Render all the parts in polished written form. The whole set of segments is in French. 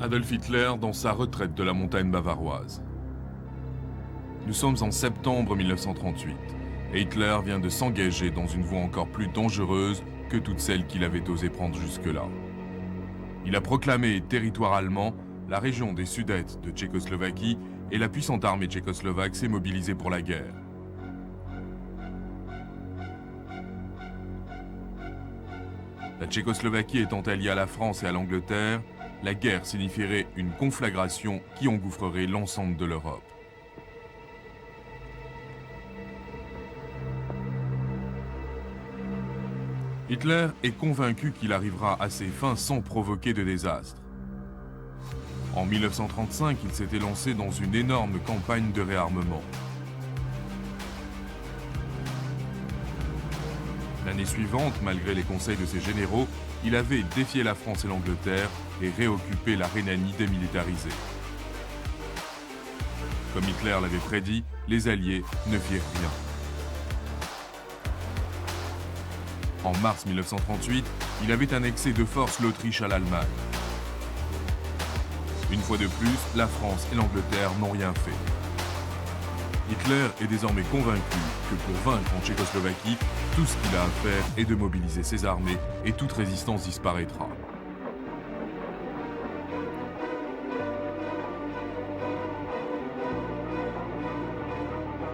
Adolf Hitler dans sa retraite de la montagne bavaroise. Nous sommes en septembre 1938 et Hitler vient de s'engager dans une voie encore plus dangereuse que toutes celles qu'il avait osé prendre jusque-là. Il a proclamé territoire allemand la région des Sudètes de Tchécoslovaquie et la puissante armée tchécoslovaque s'est mobilisée pour la guerre. La Tchécoslovaquie étant alliée à la France et à l'Angleterre, la guerre signifierait une conflagration qui engouffrerait l'ensemble de l'Europe. Hitler est convaincu qu'il arrivera à ses fins sans provoquer de désastre. En 1935, il s'était lancé dans une énorme campagne de réarmement. L'année suivante, malgré les conseils de ses généraux, il avait défié la France et l'Angleterre et réoccupé la Rhénanie démilitarisée. Comme Hitler l'avait prédit, les Alliés ne firent rien. En mars 1938, il avait annexé de force l'Autriche à l'Allemagne. Une fois de plus, la France et l'Angleterre n'ont rien fait. Hitler est désormais convaincu que pour vaincre en Tchécoslovaquie, tout ce qu'il a à faire est de mobiliser ses armées et toute résistance disparaîtra.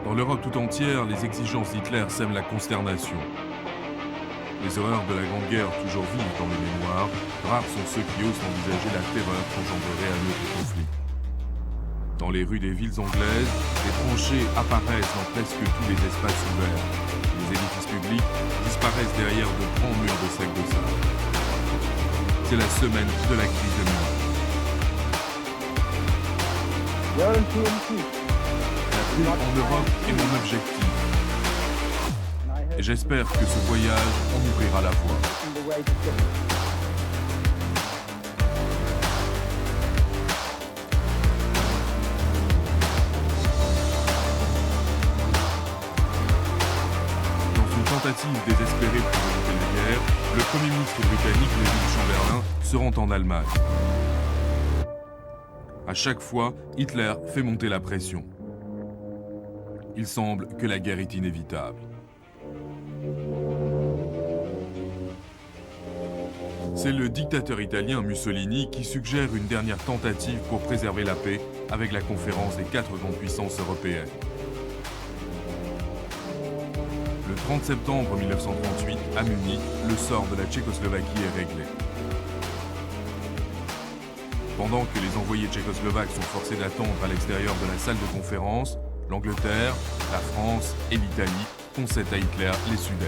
Dans l'Europe tout entière, les exigences d'Hitler sèment la consternation. Les horreurs de la Grande Guerre toujours vives dans les mémoires, rares sont ceux qui osent envisager la terreur qu'engendrerait un autre conflit. Dans les rues des villes anglaises, des tranchées apparaissent dans presque tous les espaces ouverts. Les édifices publics disparaissent derrière de grands murs de sacs de sable. C'est la semaine de la crise de Munich. La paix en Europe est mon objectif. Et j'espère que ce voyage en ouvrira la voie. Dans une tentative désespérée pour éviter la guerre, le Premier ministre britannique, Neville Chamberlain, se rend en Allemagne. À chaque fois, Hitler fait monter la pression. Il semble que la guerre est inévitable. C'est le dictateur italien Mussolini qui suggère une dernière tentative pour préserver la paix avec la conférence des 4 grandes puissances européennes. Le 30 septembre 1938, à Munich, le sort de la Tchécoslovaquie est réglé. Pendant que les envoyés tchécoslovaques sont forcés d'attendre à l'extérieur de la salle de conférence, l'Angleterre, la France et l'Italie concèdent à Hitler les Sudètes.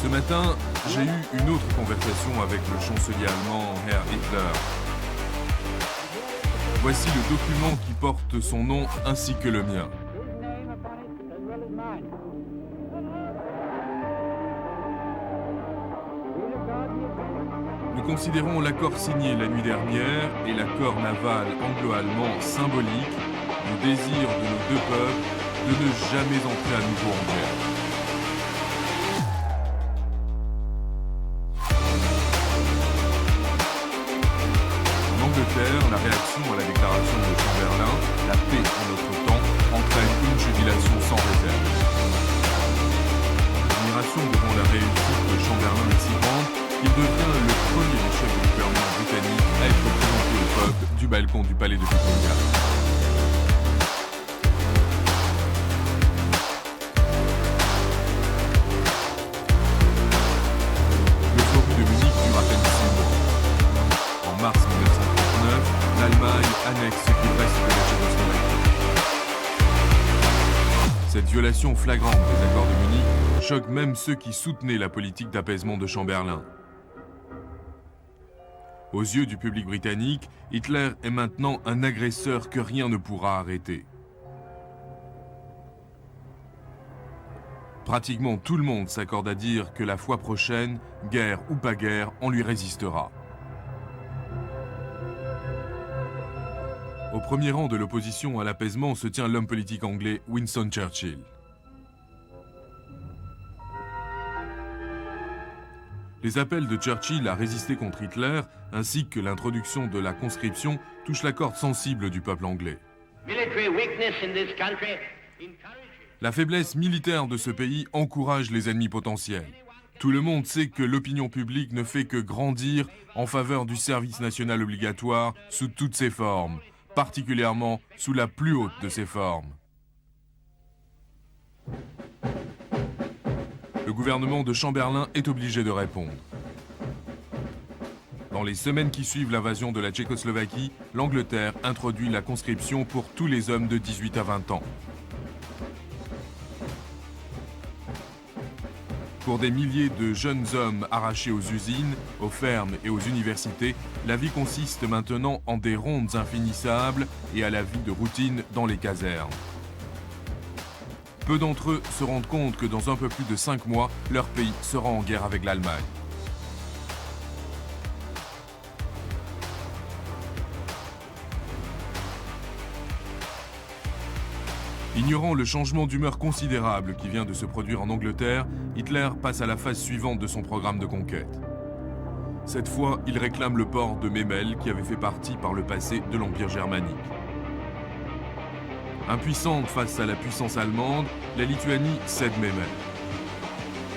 Ce matin, j'ai eu une autre conversation avec le chancelier allemand Herr Hitler. Voici le document qui porte son nom ainsi que le mien. Nous considérons l'accord signé la nuit dernière et l'accord naval anglo-allemand symbolique du désir de nos deux peuples de ne jamais entrer à nouveau en guerre. En Angleterre, la réaction à la déclaration de Chamberlain, la paix en notre temps, entraîne une jubilation sans réserve. L'admiration devant la réussite de Chamberlain est si grande qu'il devient le premier des chefs du gouvernement britannique à être présenté au peuple du balcon du palais de Buckingham. Le forum de Munich dure à peine 6 mois. En mars 1939, l'Allemagne annexe ce qui reste de la Tchécoslovaquie. Cette violation flagrante des accords de Munich choque même ceux qui soutenaient la politique d'apaisement de Chamberlain. Aux yeux du public britannique, Hitler est maintenant un agresseur que rien ne pourra arrêter. Pratiquement tout le monde s'accorde à dire que la fois prochaine, guerre ou pas guerre, on lui résistera. Au premier rang de l'opposition à l'apaisement se tient l'homme politique anglais Winston Churchill. Les appels de Churchill à résister contre Hitler, ainsi que l'introduction de la conscription, touchent la corde sensible du peuple anglais. La faiblesse militaire de ce pays encourage les ennemis potentiels. Tout le monde sait que l'opinion publique ne fait que grandir en faveur du service national obligatoire sous toutes ses formes, particulièrement sous la plus haute de ses formes. Le gouvernement de Chamberlain est obligé de répondre. Dans les semaines qui suivent l'invasion de la Tchécoslovaquie, l'Angleterre introduit la conscription pour tous les hommes de 18 à 20 ans. Pour des milliers de jeunes hommes arrachés aux usines, aux fermes et aux universités, la vie consiste maintenant en des rondes infinissables et à la vie de routine dans les casernes. Peu d'entre eux se rendent compte que dans un peu plus de 5 mois, leur pays sera en guerre avec l'Allemagne. Ignorant le changement d'humeur considérable qui vient de se produire en Angleterre, Hitler passe à la phase suivante de son programme de conquête. Cette fois, il réclame le port de Memel qui avait fait partie par le passé de l'Empire germanique. Impuissante face à la puissance allemande, la Lituanie cède Memel.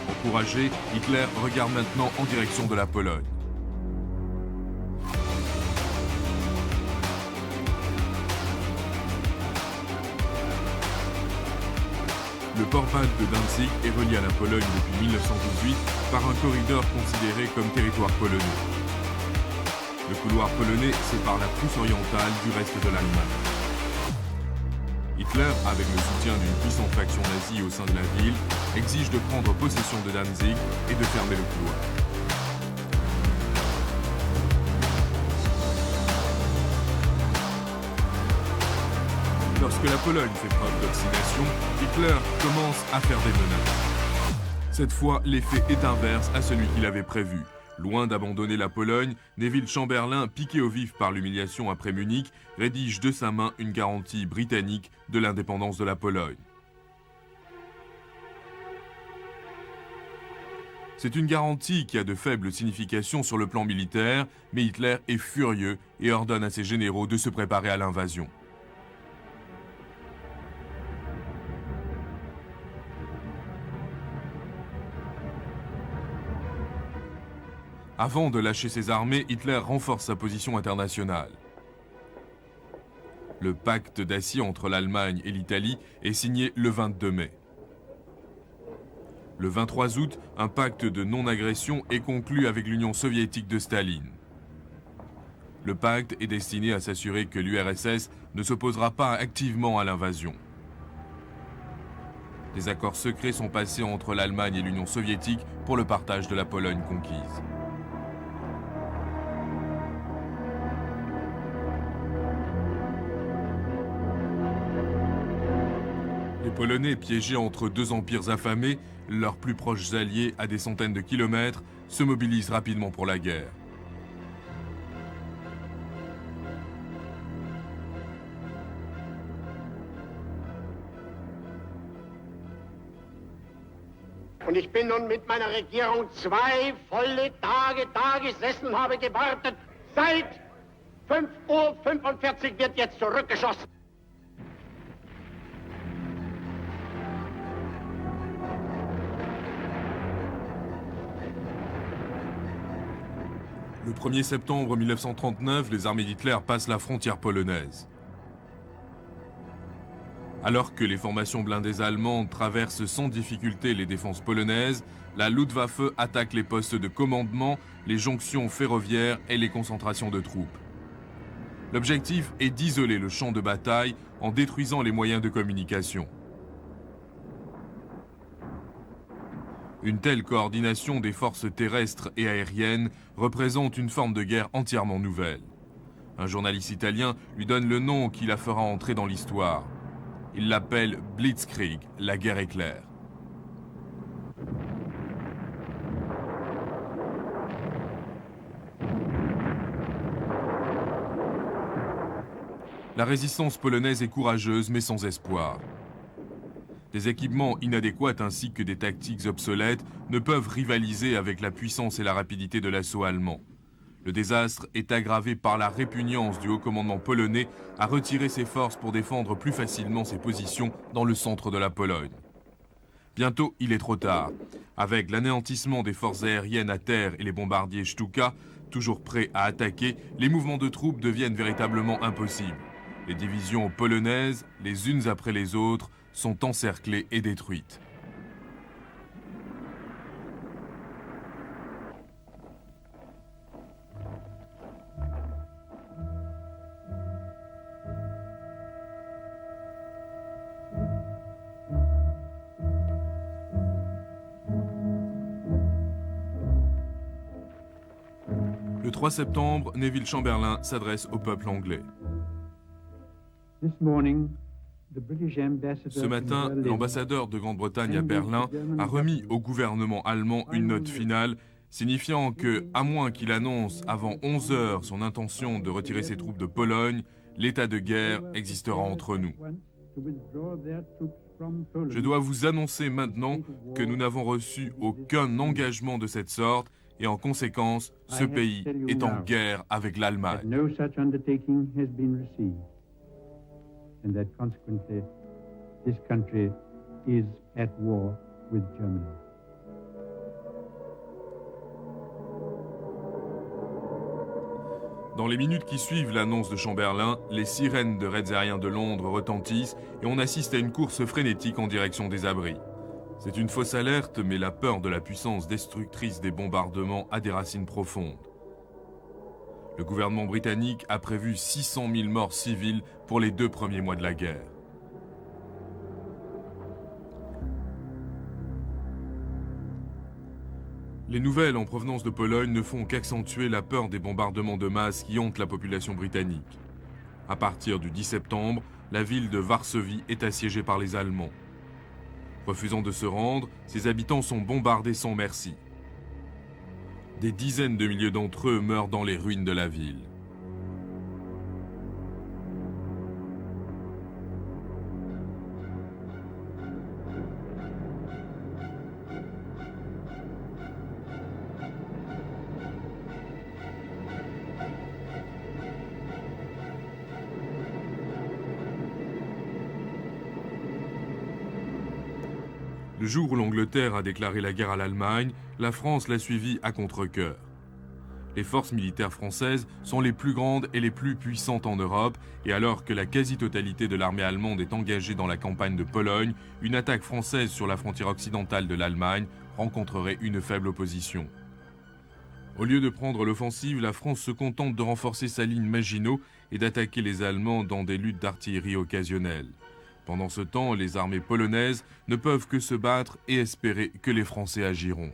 Encouragé, Hitler regarde maintenant en direction de la Pologne. Le port balte de Danzig est relié à la Pologne depuis 1918 par un corridor considéré comme territoire polonais. Le couloir polonais sépare la Prusse orientale du reste de l'Allemagne. Hitler, avec le soutien d'une puissante faction nazie au sein de la ville, exige de prendre possession de Danzig et de fermer le couloir. Lorsque la Pologne fait preuve d'obstination, Hitler commence à faire des menaces. Cette fois, l'effet est inverse à celui qu'il avait prévu. Loin d'abandonner la Pologne, Neville Chamberlain, piqué au vif par l'humiliation après Munich, rédige de sa main une garantie britannique de l'indépendance de la Pologne. C'est une garantie qui a de faibles significations sur le plan militaire, mais Hitler est furieux et ordonne à ses généraux de se préparer à l'invasion. Avant de lâcher ses armées, Hitler renforce sa position internationale. Le pacte d'acier entre l'Allemagne et l'Italie est signé le 22 mai. Le 23 août, un pacte de non-agression est conclu avec l'Union soviétique de Staline. Le pacte est destiné à s'assurer que l'URSS ne s'opposera pas activement à l'invasion. Des accords secrets sont passés entre l'Allemagne et l'Union soviétique pour le partage de la Pologne conquise. Les Polonais, piégés entre deux empires affamés, leurs plus proches alliés à des centaines de kilomètres, se mobilisent rapidement pour la guerre. Und ich bin nun mit meiner Regierung 2 volle Tage dagesessen und habe gewartet. Seit 5:45 Uhr wird jetzt zurückgeschossen. Le 1er septembre 1939, les armées d'Hitler passent la frontière polonaise. Alors que les formations blindées allemandes traversent sans difficulté les défenses polonaises, la Luftwaffe attaque les postes de commandement, les jonctions ferroviaires et les concentrations de troupes. L'objectif est d'isoler le champ de bataille en détruisant les moyens de communication. Une telle coordination des forces terrestres et aériennes représente une forme de guerre entièrement nouvelle. Un journaliste italien lui donne le nom qui la fera entrer dans l'histoire. Il l'appelle Blitzkrieg, la guerre éclair. La résistance polonaise est courageuse mais sans espoir. Des équipements inadéquats ainsi que des tactiques obsolètes ne peuvent rivaliser avec la puissance et la rapidité de l'assaut allemand. Le désastre est aggravé par la répugnance du haut commandement polonais à retirer ses forces pour défendre plus facilement ses positions dans le centre de la Pologne. Bientôt, il est trop tard. Avec l'anéantissement des forces aériennes à terre et les bombardiers Stuka, toujours prêts à attaquer, les mouvements de troupes deviennent véritablement impossibles. Les divisions polonaises, les unes après les autres, sont encerclées et détruites. Le 3 septembre, Neville Chamberlain s'adresse au peuple anglais. Ce matin, l'ambassadeur de Grande-Bretagne à Berlin a remis au gouvernement allemand une note finale signifiant que, à moins qu'il annonce avant 11 heures son intention de retirer ses troupes de Pologne, l'état de guerre existera entre nous. Je dois vous annoncer maintenant que nous n'avons reçu aucun engagement de cette sorte et en conséquence, ce pays est en guerre avec l'Allemagne. And that consequently, this country is at war with Germany. Dans les minutes qui suivent l'annonce de Chamberlain, les sirènes de raids aériens de Londres retentissent et on assiste à une course frénétique en direction des abris. C'est une fausse alerte, mais la peur de la puissance destructrice des bombardements a des racines profondes. Le gouvernement britannique a prévu 600 000 morts civiles pour les 2 premiers mois de la guerre. Les nouvelles en provenance de Pologne ne font qu'accentuer la peur des bombardements de masse qui hantent la population britannique. À partir du 10 septembre, la ville de Varsovie est assiégée par les Allemands. Refusant de se rendre, ses habitants sont bombardés sans merci. Des dizaines de milliers d'entre eux meurent dans les ruines de la ville. Le jour où l'Angleterre a déclaré la guerre à l'Allemagne, la France l'a suivi à contre-cœur. Les forces militaires françaises sont les plus grandes et les plus puissantes en Europe, et alors que la quasi-totalité de l'armée allemande est engagée dans la campagne de Pologne, une attaque française sur la frontière occidentale de l'Allemagne rencontrerait une faible opposition. Au lieu de prendre l'offensive, la France se contente de renforcer sa ligne Maginot et d'attaquer les Allemands dans des luttes d'artillerie occasionnelles. Pendant ce temps, les armées polonaises ne peuvent que se battre et espérer que les Français agiront.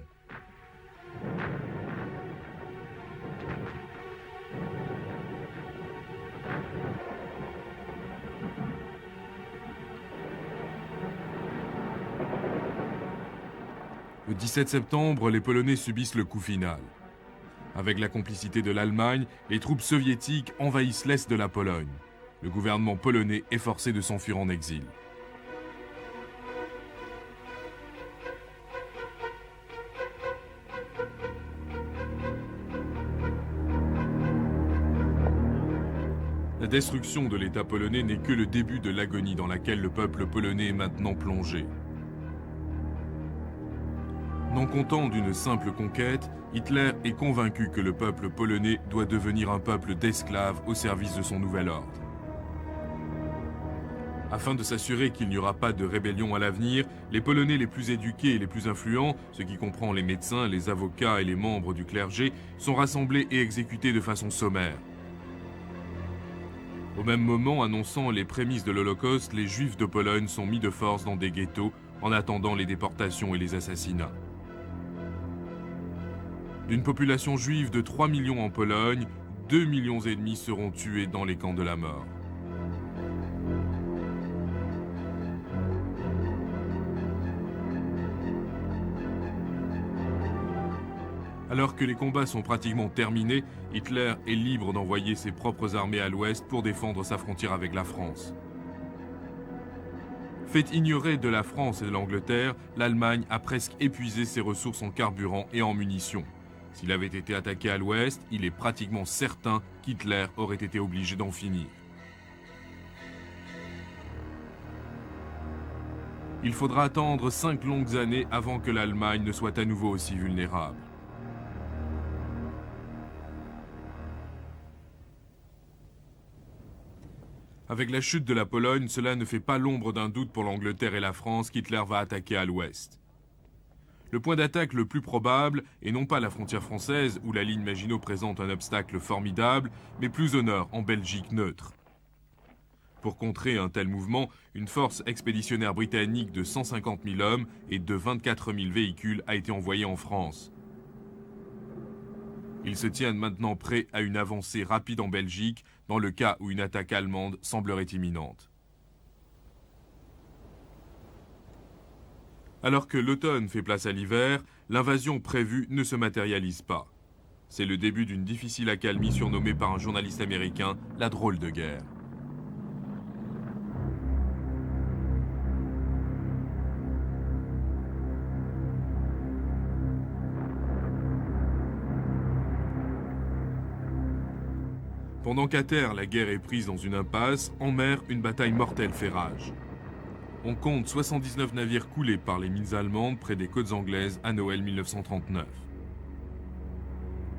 Le 17 septembre, les Polonais subissent le coup final. Avec la complicité de l'Allemagne, les troupes soviétiques envahissent l'est de la Pologne. Le gouvernement polonais est forcé de s'enfuir en exil. La destruction de l'État polonais n'est que le début de l'agonie dans laquelle le peuple polonais est maintenant plongé. Non content d'une simple conquête, Hitler est convaincu que le peuple polonais doit devenir un peuple d'esclaves au service de son nouvel ordre. Afin de s'assurer qu'il n'y aura pas de rébellion à l'avenir, les Polonais les plus éduqués et les plus influents, ce qui comprend les médecins, les avocats et les membres du clergé, sont rassemblés et exécutés de façon sommaire. Au même moment, annonçant les prémices de l'Holocauste, les Juifs de Pologne sont mis de force dans des ghettos en attendant les déportations et les assassinats. D'une population juive de 3 millions en Pologne, 2,5 millions seront tués dans les camps de la mort. Alors que les combats sont pratiquement terminés, Hitler est libre d'envoyer ses propres armées à l'ouest pour défendre sa frontière avec la France. Fait ignorer de la France et de l'Angleterre, l'Allemagne a presque épuisé ses ressources en carburant et en munitions. S'il avait été attaqué à l'ouest, il est pratiquement certain qu'Hitler aurait été obligé d'en finir. Il faudra attendre 5 longues années avant que l'Allemagne ne soit à nouveau aussi vulnérable. Avec la chute de la Pologne, cela ne fait pas l'ombre d'un doute pour l'Angleterre et la France qu'Hitler va attaquer à l'ouest. Le point d'attaque le plus probable est non pas la frontière française, où la ligne Maginot présente un obstacle formidable, mais plus au nord, en Belgique neutre. Pour contrer un tel mouvement, une force expéditionnaire britannique de 150 000 hommes et de 24 000 véhicules a été envoyée en France. Ils se tiennent maintenant prêts à une avancée rapide en Belgique, dans le cas où une attaque allemande semblerait imminente. Alors que l'automne fait place à l'hiver, l'invasion prévue ne se matérialise pas. C'est le début d'une difficile accalmie surnommée par un journaliste américain la drôle de guerre. Pendant qu'à terre, la guerre est prise dans une impasse, en mer, une bataille mortelle fait rage. On compte 79 navires coulés par les mines allemandes près des côtes anglaises à Noël 1939.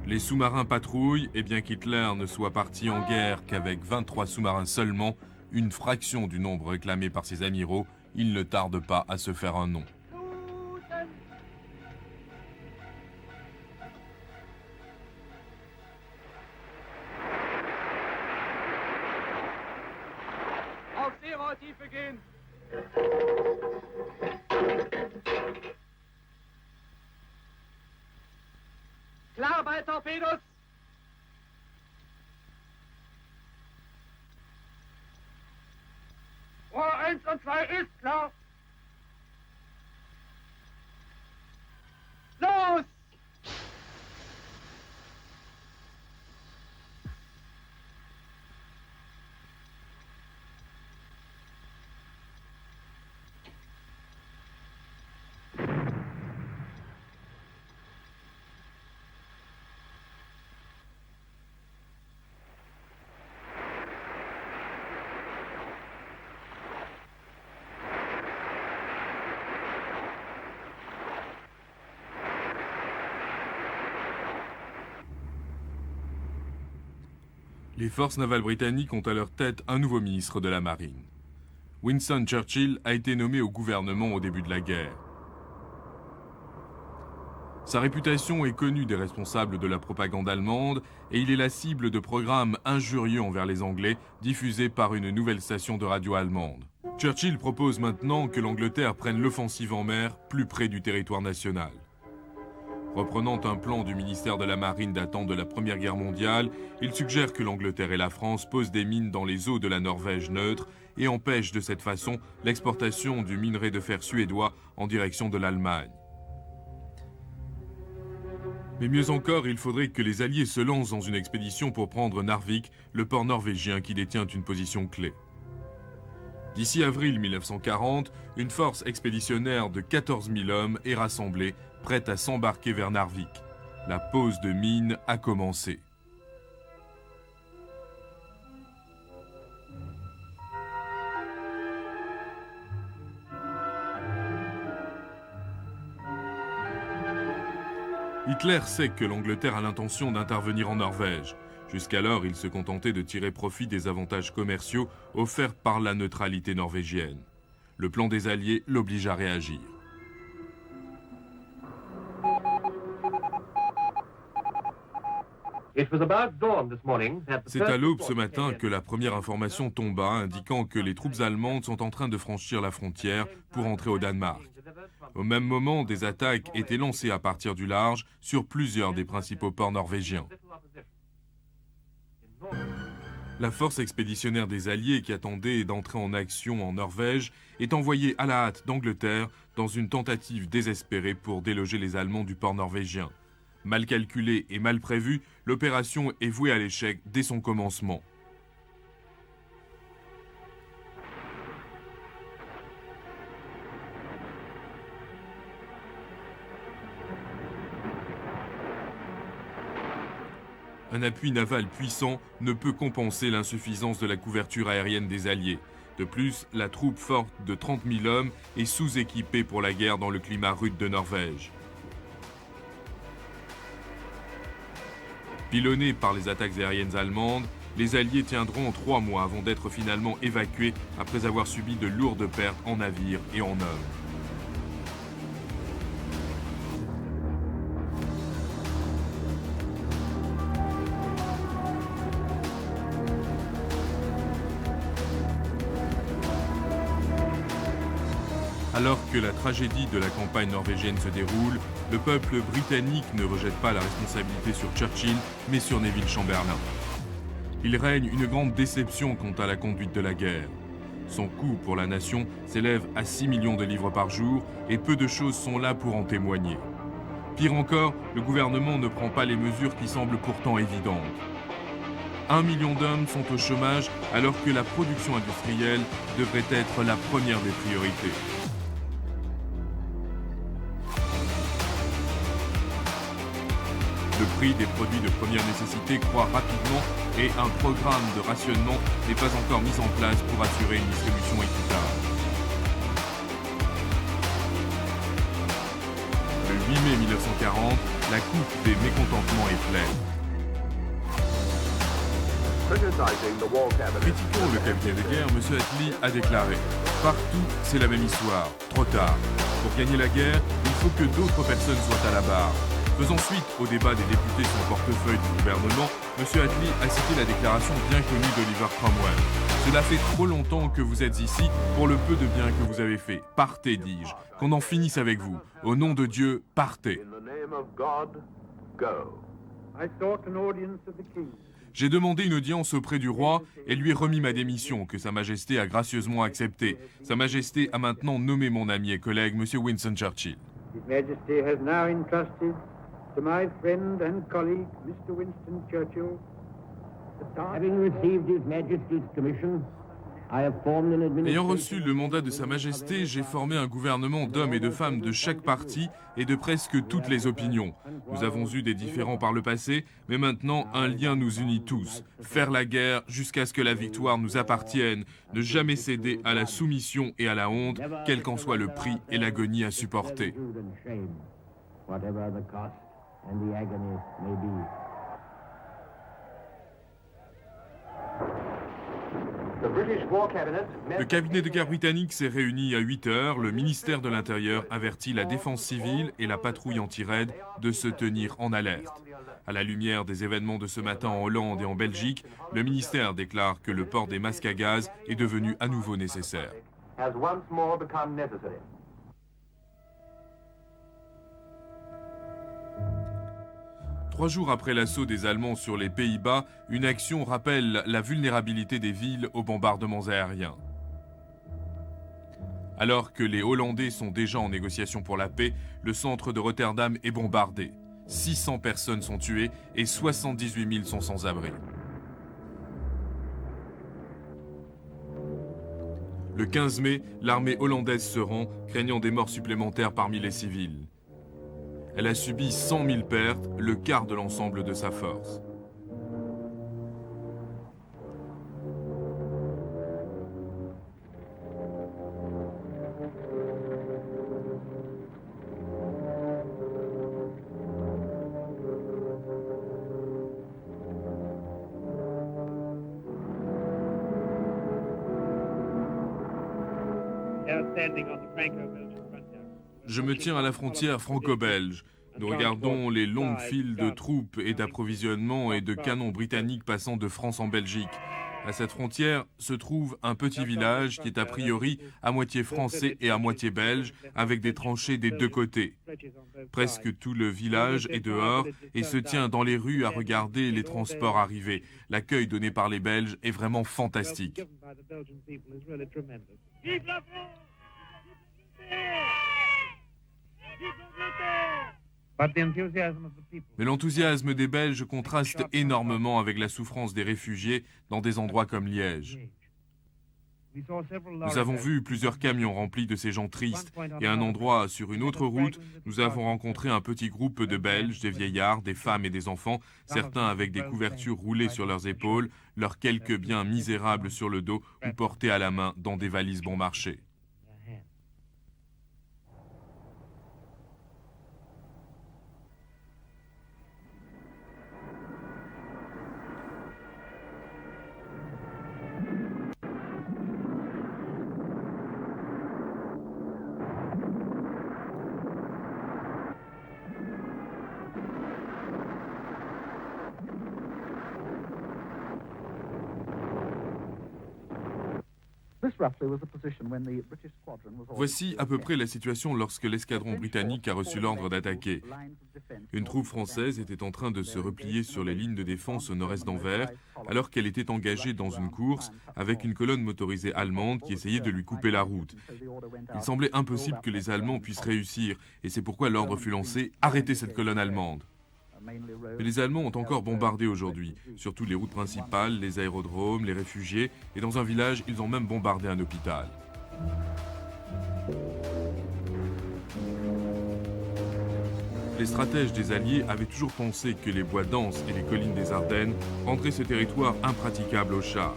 Les sous-marins patrouillent, et bien qu'Hitler ne soit parti en guerre qu'avec 23 sous-marins seulement, une fraction du nombre réclamé par ses amiraux, il ne tarde pas à se faire un nom. Klar bei Torpedos! Rohr 1 und 2 ist klar! Los! Les forces navales britanniques ont à leur tête un nouveau ministre de la Marine. Winston Churchill a été nommé au gouvernement au début de la guerre. Sa réputation est connue des responsables de la propagande allemande et il est la cible de programmes injurieux envers les Anglais diffusés par une nouvelle station de radio allemande. Churchill propose maintenant que l'Angleterre prenne l'offensive en mer plus près du territoire national. Reprenant un plan du ministère de la Marine datant de la Première Guerre mondiale, il suggère que l'Angleterre et la France posent des mines dans les eaux de la Norvège neutre et empêchent de cette façon l'exportation du minerai de fer suédois en direction de l'Allemagne. Mais mieux encore, il faudrait que les Alliés se lancent dans une expédition pour prendre Narvik, le port norvégien qui détient une position clé. D'ici avril 1940, une force expéditionnaire de 14 000 hommes est rassemblée, prête à s'embarquer vers Narvik. La pose de mines a commencé. Hitler sait que l'Angleterre a l'intention d'intervenir en Norvège. Jusqu'alors, il se contentait de tirer profit des avantages commerciaux offerts par la neutralité norvégienne. Le plan des Alliés l'oblige à réagir. C'est à l'aube ce matin que la première information tomba, indiquant que les troupes allemandes sont en train de franchir la frontière pour entrer au Danemark. Au même moment, des attaques étaient lancées à partir du large sur plusieurs des principaux ports norvégiens. La force expéditionnaire des Alliés qui attendait d'entrer en action en Norvège est envoyée à la hâte d'Angleterre dans une tentative désespérée pour déloger les Allemands du port norvégien. Mal calculée et mal prévue, l'opération est vouée à l'échec dès son commencement. Un appui naval puissant ne peut compenser l'insuffisance de la couverture aérienne des Alliés. De plus, la troupe forte de 30 000 hommes est sous-équipée pour la guerre dans le climat rude de Norvège. Pilonnés par les attaques aériennes allemandes, les Alliés tiendront 3 mois avant d'être finalement évacués après avoir subi de lourdes pertes en navires et en hommes. Alors que la tragédie de la campagne norvégienne se déroule, le peuple britannique ne rejette pas la responsabilité sur Churchill, mais sur Neville Chamberlain. Il règne une grande déception quant à la conduite de la guerre. Son coût pour la nation s'élève à 6 millions de livres par jour et peu de choses sont là pour en témoigner. Pire encore, le gouvernement ne prend pas les mesures qui semblent pourtant évidentes. 1 million d'hommes sont au chômage alors que la production industrielle devrait être la première des priorités. Le prix des produits de première nécessité croît rapidement et un programme de rationnement n'est pas encore mis en place pour assurer une distribution équitable. Le 8 mai 1940, la coupe des mécontentements est pleine. Critiquant le cabinet de guerre, M. Attlee a déclaré « Partout, c'est la même histoire, trop tard. Pour gagner la guerre, il faut que d'autres personnes soient à la barre. » Faisant suite au débat des députés sur le portefeuille du gouvernement, M. Attlee a cité la déclaration bien connue d'Oliver Cromwell. « Cela fait trop longtemps que vous êtes ici pour le peu de bien que vous avez fait. Partez, dis-je. Qu'on en finisse avec vous. Au nom de Dieu, partez. » J'ai demandé une audience auprès du roi et lui ai remis ma démission, que Sa Majesté a gracieusement acceptée. Sa Majesté a maintenant nommé mon ami et collègue, M. Winston Churchill. His Majesty has now entrusted to my friend and colleague, Mr. Winston Churchill, Having received His Majesty's commission, I have formed an administration. Ayant reçu le mandat de Sa Majesté, j'ai formé un gouvernement d'hommes et de femmes de chaque parti et de presque toutes les opinions. Nous avons eu des différends par le passé, mais maintenant un lien nous unit tous. Faire la guerre jusqu'à ce que la victoire nous appartienne, ne jamais céder à la soumission et à la honte, quel qu'en soit le prix et l'agonie à supporter. Whatever the cost and the agony may be. Le cabinet de guerre britannique s'est réuni à 8 heures. Le ministère de l'Intérieur avertit la défense civile et la patrouille anti-raid de se tenir en alerte. À la lumière des événements de ce matin en Hollande et en Belgique, le ministère déclare que le port des masques à gaz est devenu à nouveau nécessaire. 3 jours après l'assaut des Allemands sur les Pays-Bas, une action rappelle la vulnérabilité des villes aux bombardements aériens. Alors que les Hollandais sont déjà en négociation pour la paix, le centre de Rotterdam est bombardé. 600 personnes sont tuées et 78 000 sont sans abri. Le 15 mai, l'armée hollandaise se rend, craignant des morts supplémentaires parmi les civils. Elle a subi 100 000 pertes, le quart de l'ensemble de sa force. Je me tiens à la frontière franco-belge. Nous regardons les longues files de troupes et d'approvisionnement et de canons britanniques passant de France en Belgique. À cette frontière se trouve un petit village qui est a priori à moitié français et à moitié belge, avec des tranchées des deux côtés. Presque tout le village est dehors et se tient dans les rues à regarder les transports arriver. L'accueil donné par les Belges est vraiment fantastique. Mais l'enthousiasme des Belges contraste énormément avec la souffrance des réfugiés dans des endroits comme Liège. Nous avons vu plusieurs camions remplis de ces gens tristes et à un endroit sur une autre route, nous avons rencontré un petit groupe de Belges, des vieillards, des femmes et des enfants, certains avec des couvertures roulées sur leurs épaules, leurs quelques biens misérables sur le dos ou portés à la main dans des valises bon marché. Voici à peu près la situation lorsque l'escadron britannique a reçu l'ordre d'attaquer. Une troupe française était en train de se replier sur les lignes de défense au nord-est d'Anvers, alors qu'elle était engagée dans une course avec une colonne motorisée allemande qui essayait de lui couper la route. Il semblait impossible que les Allemands puissent réussir, et c'est pourquoi l'ordre fut lancé « Arrêtez cette colonne allemande ». Mais les Allemands ont encore bombardé aujourd'hui, surtout les routes principales, les aérodromes, les réfugiés, et dans un village, ils ont même bombardé un hôpital. Les stratèges des Alliés avaient toujours pensé que les bois denses et les collines des Ardennes rendraient ce territoire impraticable aux chars.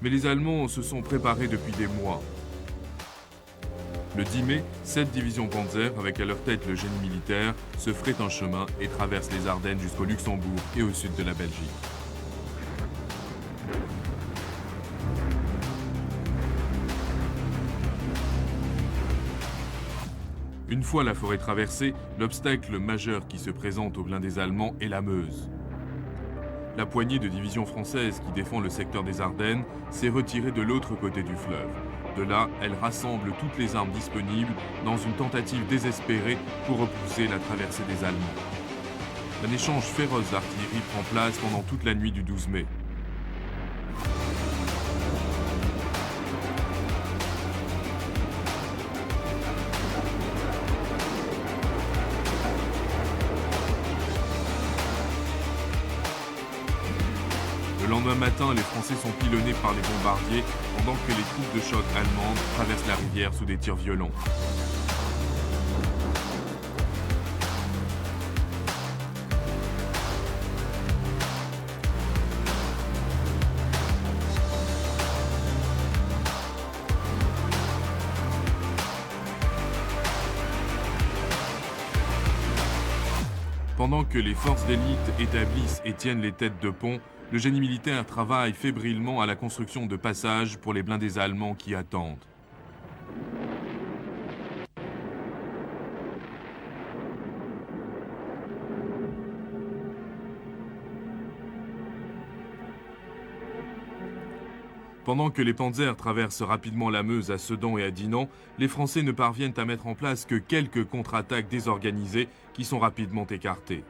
Mais les Allemands se sont préparés depuis des mois. Le 10 mai, 7 divisions Panzer, avec à leur tête le génie militaire, se fraient un chemin et traversent les Ardennes jusqu'au Luxembourg et au sud de la Belgique. Une fois la forêt traversée, l'obstacle majeur qui se présente aux blindés allemands est la Meuse. La poignée de divisions françaises qui défend le secteur des Ardennes s'est retirée de l'autre côté du fleuve. De là, elle rassemble toutes les armes disponibles dans une tentative désespérée pour repousser la traversée des Allemands. Un échange féroce d'artillerie prend place pendant toute la nuit du 12 mai. Le lendemain matin, les Français sont pilonnés par les bombardiers pendant que les troupes de choc allemandes traversent la rivière sous des tirs violents. Pendant que les forces d'élite établissent et tiennent les têtes de pont, le génie militaire travaille fébrilement à la construction de passages pour les blindés allemands qui attendent. Pendant que les panzers traversent rapidement la Meuse à Sedan et à Dinant, les Français ne parviennent à mettre en place que quelques contre-attaques désorganisées qui sont rapidement écartées.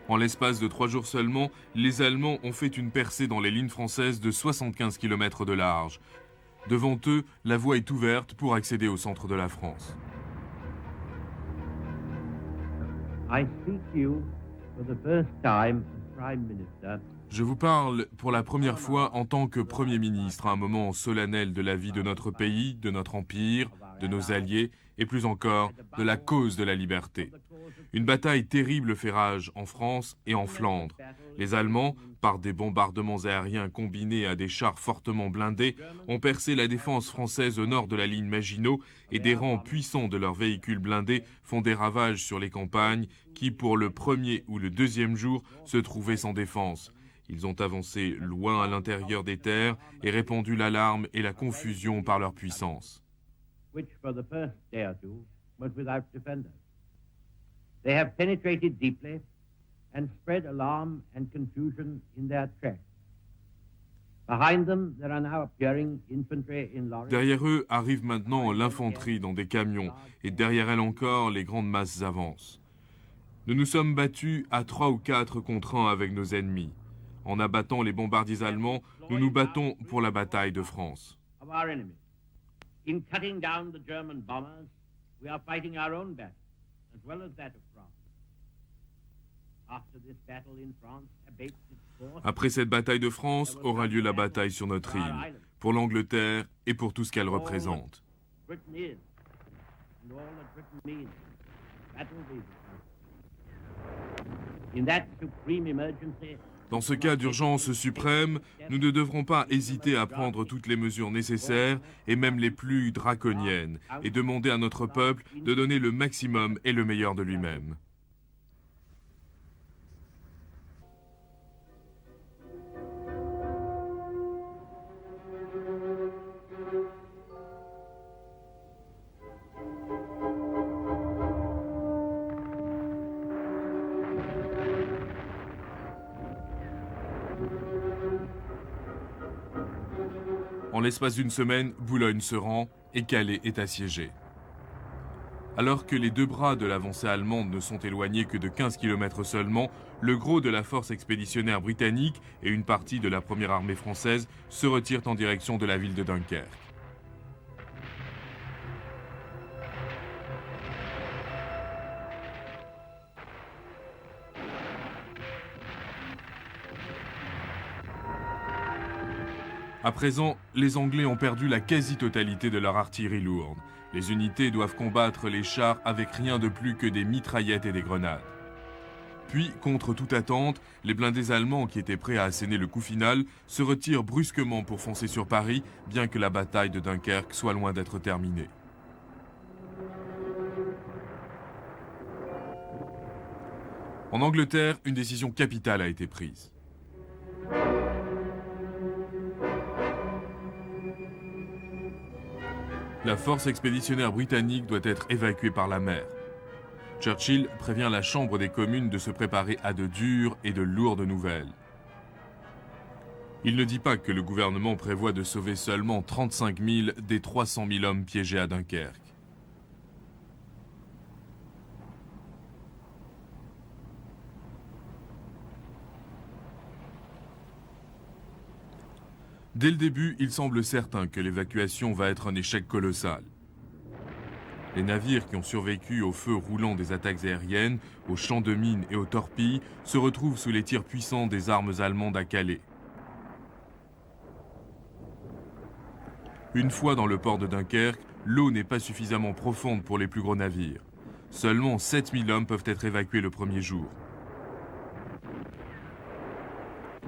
En l'espace de 3 jours seulement, les Allemands ont fait une percée dans les lignes françaises de 75 km de large. Devant eux, la voie est ouverte pour accéder au centre de la France. Je vous parle pour la première fois en tant que Premier ministre à un moment solennel de la vie de notre pays, de notre empire, de nos alliés et plus encore de la cause de la liberté. Une bataille terrible fait rage en France et en Flandre. Les Allemands, par des bombardements aériens combinés à des chars fortement blindés, ont percé la défense française au nord de la ligne Maginot et des rangs puissants de leurs véhicules blindés font des ravages sur les campagnes qui, pour le premier ou le deuxième jour, se trouvaient sans défense. Ils ont avancé loin à l'intérieur des terres et répandu l'alarme et la confusion par leur puissance. They have penetrated deeply and spread alarm and confusion in their tracks. Behind them, there are now appearing infantry in lorries. Derrière eux arrive maintenant l'infanterie dans des camions et derrière elle encore les grandes masses avancent. Nous nous sommes battus à 3 ou 4 contre 1 avec nos ennemis. En abattant les bombardiers allemands, nous nous battons pour la bataille de France. In cutting down the German bombers, we are fighting our own battle, as well as that of France. Après cette bataille de France, aura lieu la bataille sur notre île, pour l'Angleterre et pour tout ce qu'elle représente. Dans ce cas d'urgence suprême, nous ne devrons pas hésiter à prendre toutes les mesures nécessaires, et même les plus draconiennes, et demander à notre peuple de donner le maximum et le meilleur de lui-même. En l'espace d'une semaine, Boulogne se rend et Calais est assiégé. Alors que les deux bras de l'avancée allemande ne sont éloignés que de 15 km seulement, le gros de la force expéditionnaire britannique et une partie de la première armée française se retirent en direction de la ville de Dunkerque. À présent, les Anglais ont perdu la quasi-totalité de leur artillerie lourde. Les unités doivent combattre les chars avec rien de plus que des mitraillettes et des grenades. Puis, contre toute attente, les blindés allemands qui étaient prêts à asséner le coup final se retirent brusquement pour foncer sur Paris, bien que la bataille de Dunkerque soit loin d'être terminée. En Angleterre, une décision capitale a été prise. La force expéditionnaire britannique doit être évacuée par la mer. Churchill prévient la Chambre des communes de se préparer à de dures et de lourdes nouvelles. Il ne dit pas que le gouvernement prévoit de sauver seulement 35 000 des 300 000 hommes piégés à Dunkerque. Dès le début, il semble certain que l'évacuation va être un échec colossal. Les navires qui ont survécu au feu roulant des attaques aériennes, aux champs de mines et aux torpilles se retrouvent sous les tirs puissants des armes allemandes à Calais. Une fois dans le port de Dunkerque, l'eau n'est pas suffisamment profonde pour les plus gros navires. Seulement 7000 hommes peuvent être évacués le premier jour.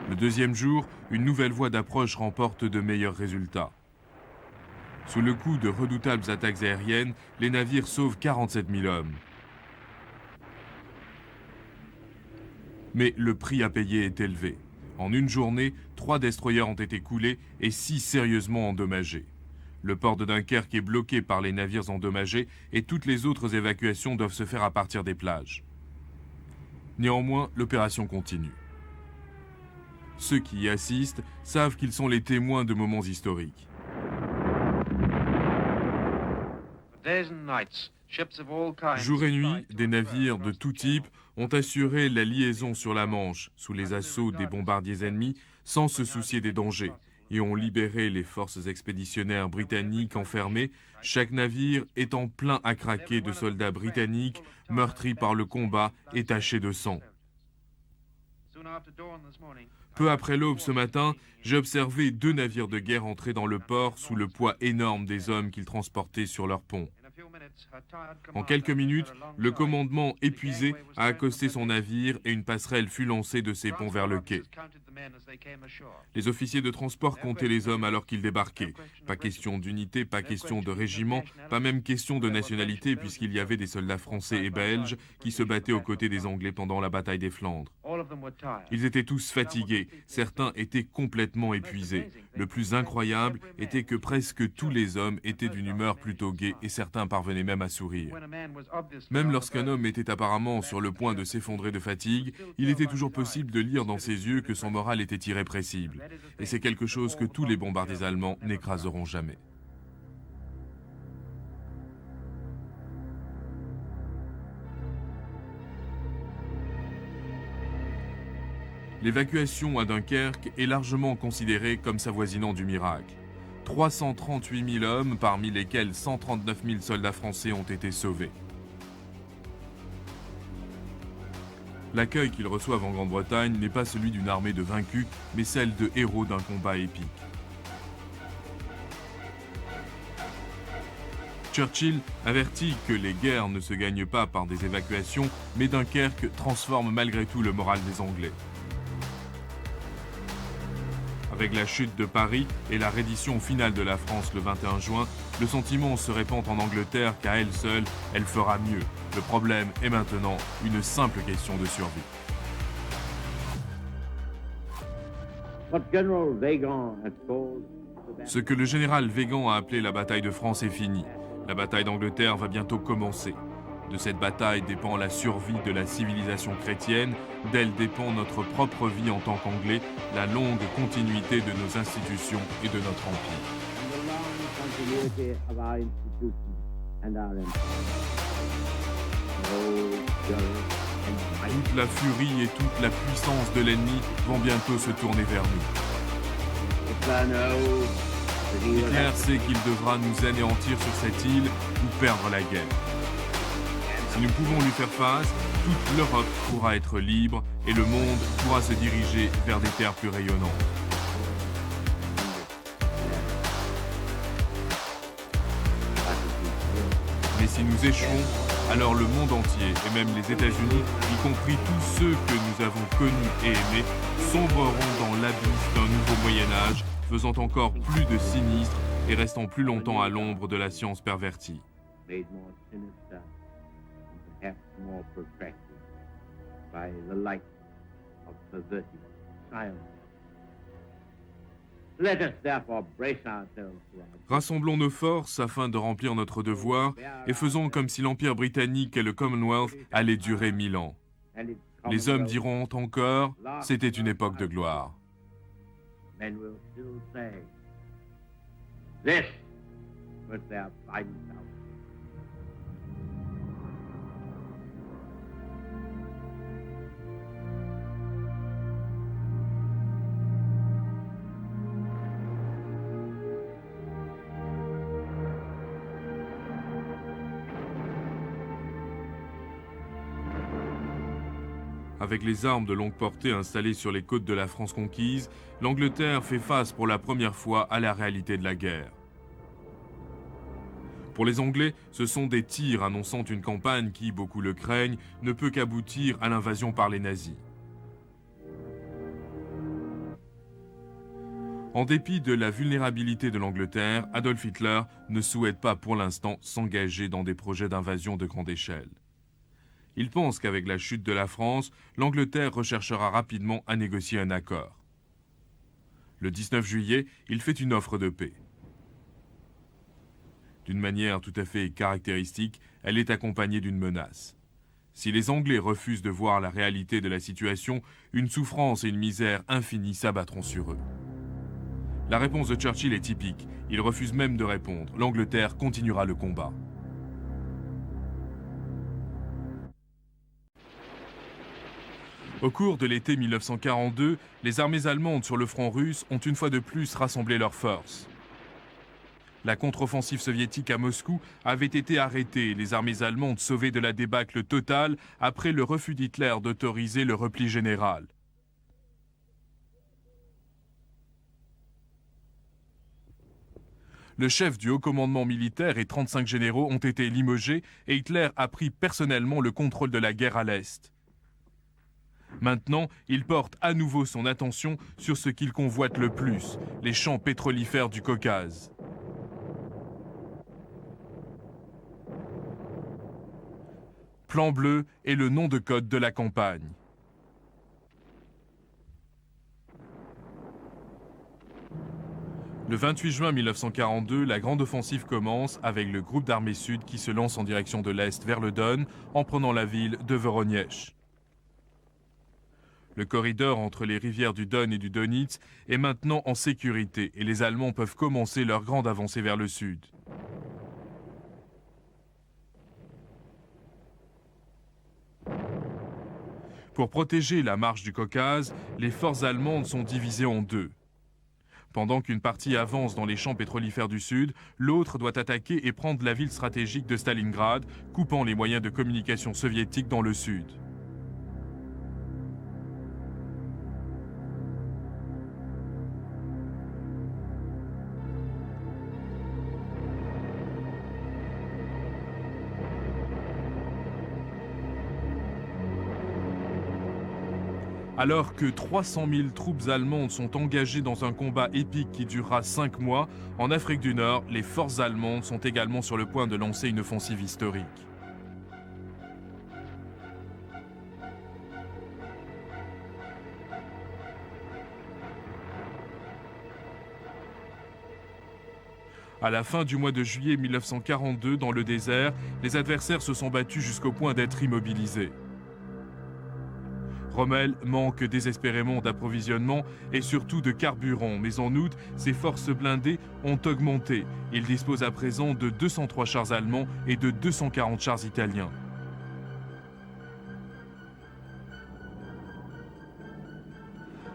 Le deuxième jour, une nouvelle voie d'approche remporte de meilleurs résultats. Sous le coup de redoutables attaques aériennes, les navires sauvent 47 000 hommes. Mais le prix à payer est élevé. En une journée, 3 destroyers ont été coulés et 6 sérieusement endommagés. Le port de Dunkerque est bloqué par les navires endommagés et toutes les autres évacuations doivent se faire à partir des plages. Néanmoins, l'opération continue. Ceux qui y assistent savent qu'ils sont les témoins de moments historiques. Jour et nuit, des navires de tout type ont assuré la liaison sur la Manche sous les assauts des bombardiers ennemis sans se soucier des dangers et ont libéré les forces expéditionnaires britanniques enfermées, chaque navire étant plein à craquer de soldats britanniques meurtris par le combat et tachés de sang. Peu après l'aube ce matin, j'ai observé 2 navires de guerre entrer dans le port sous le poids énorme des hommes qu'ils transportaient sur leurs ponts. En quelques minutes, le commandement épuisé a accosté son navire et une passerelle fut lancée de ses ponts vers le quai. Les officiers de transport comptaient les hommes alors qu'ils débarquaient. Pas question d'unité, pas question de régiment, pas même question de nationalité puisqu'il y avait des soldats français et belges qui se battaient aux côtés des Anglais pendant la bataille des Flandres. Ils étaient tous fatigués, certains étaient complètement épuisés. Le plus incroyable était que presque tous les hommes étaient d'une humeur plutôt gaie et certains parvenaient même à sourire. Même lorsqu'un homme était apparemment sur le point de s'effondrer de fatigue, il était toujours possible de lire dans ses yeux que son moral était irrépressible. Et c'est quelque chose que tous les bombardiers allemands n'écraseront jamais. L'évacuation à Dunkerque est largement considérée comme s'avoisinant du miracle. 338 000 hommes, parmi lesquels 139 000 soldats français ont été sauvés. L'accueil qu'ils reçoivent en Grande-Bretagne n'est pas celui d'une armée de vaincus, mais celle de héros d'un combat épique. Churchill avertit que les guerres ne se gagnent pas par des évacuations, mais Dunkerque transforme malgré tout le moral des Anglais. Avec la chute de Paris et la reddition finale de la France le 21 juin, le sentiment se répand en Angleterre qu'à elle seule, elle fera mieux. Le problème est maintenant une simple question de survie. Ce que le général Weygand a appelé la bataille de France est fini. La bataille d'Angleterre va bientôt commencer. De cette bataille dépend la survie de la civilisation chrétienne, d'elle dépend notre propre vie en tant qu'Anglais, la longue continuité de nos institutions et de notre empire. Toute la furie et toute la puissance de l'ennemi vont bientôt se tourner vers nous. Hitler sait qu'il devra nous anéantir sur cette île ou perdre la guerre. Si nous pouvons lui faire face, toute l'Europe pourra être libre et le monde pourra se diriger vers des terres plus rayonnantes. Mais si nous échouons, alors le monde entier, et même les États-Unis, y compris tous ceux que nous avons connus et aimés, sombreront dans l'abysse d'un nouveau Moyen-Âge, faisant encore plus de sinistres et restant plus longtemps à l'ombre de la science pervertie. Rassemblons nos forces afin de remplir notre devoir et faisons comme si l'Empire britannique et le Commonwealth allaient durer 1000 ans. Les hommes diront encore, c'était une époque de gloire. Men will still say, this was their finest hour. Avec les armes de longue portée installées sur les côtes de la France conquise, l'Angleterre fait face pour la première fois à la réalité de la guerre. Pour les Anglais, ce sont des tirs annonçant une campagne qui, beaucoup le craignent, ne peut qu'aboutir à l'invasion par les nazis. En dépit de la vulnérabilité de l'Angleterre, Adolf Hitler ne souhaite pas pour l'instant s'engager dans des projets d'invasion de grande échelle. Il pense qu'avec la chute de la France, l'Angleterre recherchera rapidement à négocier un accord. Le 19 juillet, il fait une offre de paix. D'une manière tout à fait caractéristique, elle est accompagnée d'une menace. Si les Anglais refusent de voir la réalité de la situation, une souffrance et une misère infinie s'abattront sur eux. La réponse de Churchill est typique. Il refuse même de répondre. L'Angleterre continuera le combat. Au cours de l'été 1942, les armées allemandes sur le front russe ont une fois de plus rassemblé leurs forces. La contre-offensive soviétique à Moscou avait été arrêtée et les armées allemandes sauvées de la débâcle totale après le refus d'Hitler d'autoriser le repli général. Le chef du haut commandement militaire et 35 généraux ont été limogés et Hitler a pris personnellement le contrôle de la guerre à l'Est. Maintenant, il porte à nouveau son attention sur ce qu'il convoite le plus, les champs pétrolifères du Caucase. Plan bleu est le nom de code de la campagne. Le 28 juin 1942, la grande offensive commence avec le groupe d'armées sud qui se lance en direction de l'Est vers le Don en prenant la ville de Voronezh. Le corridor entre les rivières du Don et du Donitz est maintenant en sécurité et les Allemands peuvent commencer leur grande avancée vers le sud. Pour protéger la marche du Caucase, les forces allemandes sont divisées en deux. Pendant qu'une partie avance dans les champs pétrolifères du sud, l'autre doit attaquer et prendre la ville stratégique de Stalingrad, coupant les moyens de communication soviétiques dans le sud. Alors que 300 000 troupes allemandes sont engagées dans un combat épique qui durera 5 mois, en Afrique du Nord, les forces allemandes sont également sur le point de lancer une offensive historique. À la fin du mois de juillet 1942, dans le désert, les adversaires se sont battus jusqu'au point d'être immobilisés. Rommel manque désespérément d'approvisionnement et surtout de carburant, mais en août, ses forces blindées ont augmenté. Il dispose à présent de 203 chars allemands et de 240 chars italiens.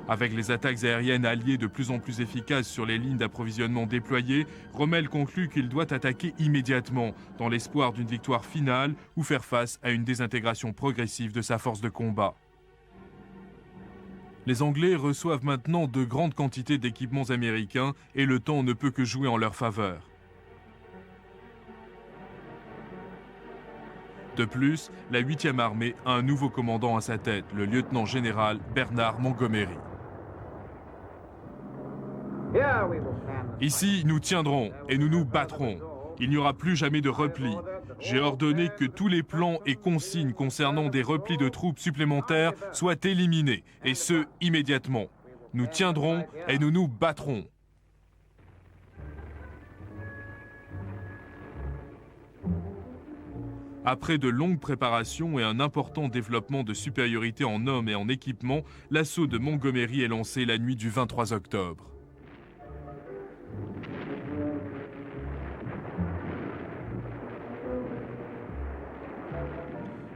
Avec les attaques aériennes alliées de plus en plus efficaces sur les lignes d'approvisionnement déployées, Rommel conclut qu'il doit attaquer immédiatement, dans l'espoir d'une victoire finale ou faire face à une désintégration progressive de sa force de combat. Les Anglais reçoivent maintenant de grandes quantités d'équipements américains et le temps ne peut que jouer en leur faveur. De plus, la 8e armée a un nouveau commandant à sa tête, le lieutenant-général Bernard Montgomery. Ici, nous tiendrons et nous nous battrons. Il n'y aura plus jamais de repli. J'ai ordonné que tous les plans et consignes concernant des replis de troupes supplémentaires soient éliminés, et ce, immédiatement. Nous tiendrons et nous nous battrons. Après de longues préparations et un important développement de supériorité en hommes et en équipement, l'assaut de Montgomery est lancé la nuit du 23 octobre.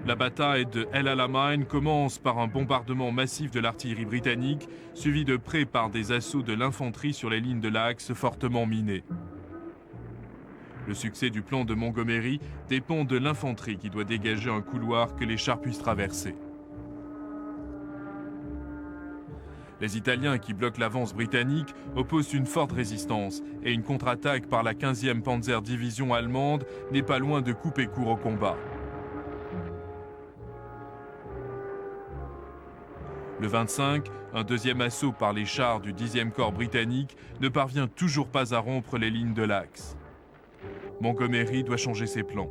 La bataille de El Alamein commence par un bombardement massif de l'artillerie britannique, suivi de près par des assauts de l'infanterie sur les lignes de l'axe fortement minées. Le succès du plan de Montgomery dépend de l'infanterie qui doit dégager un couloir que les chars puissent traverser. Les Italiens qui bloquent l'avance britannique opposent une forte résistance et une contre-attaque par la 15e Panzer Division allemande n'est pas loin de couper court au combat. Le 25, un deuxième assaut par les chars du 10e corps britannique ne parvient toujours pas à rompre les lignes de l'axe. Montgomery doit changer ses plans.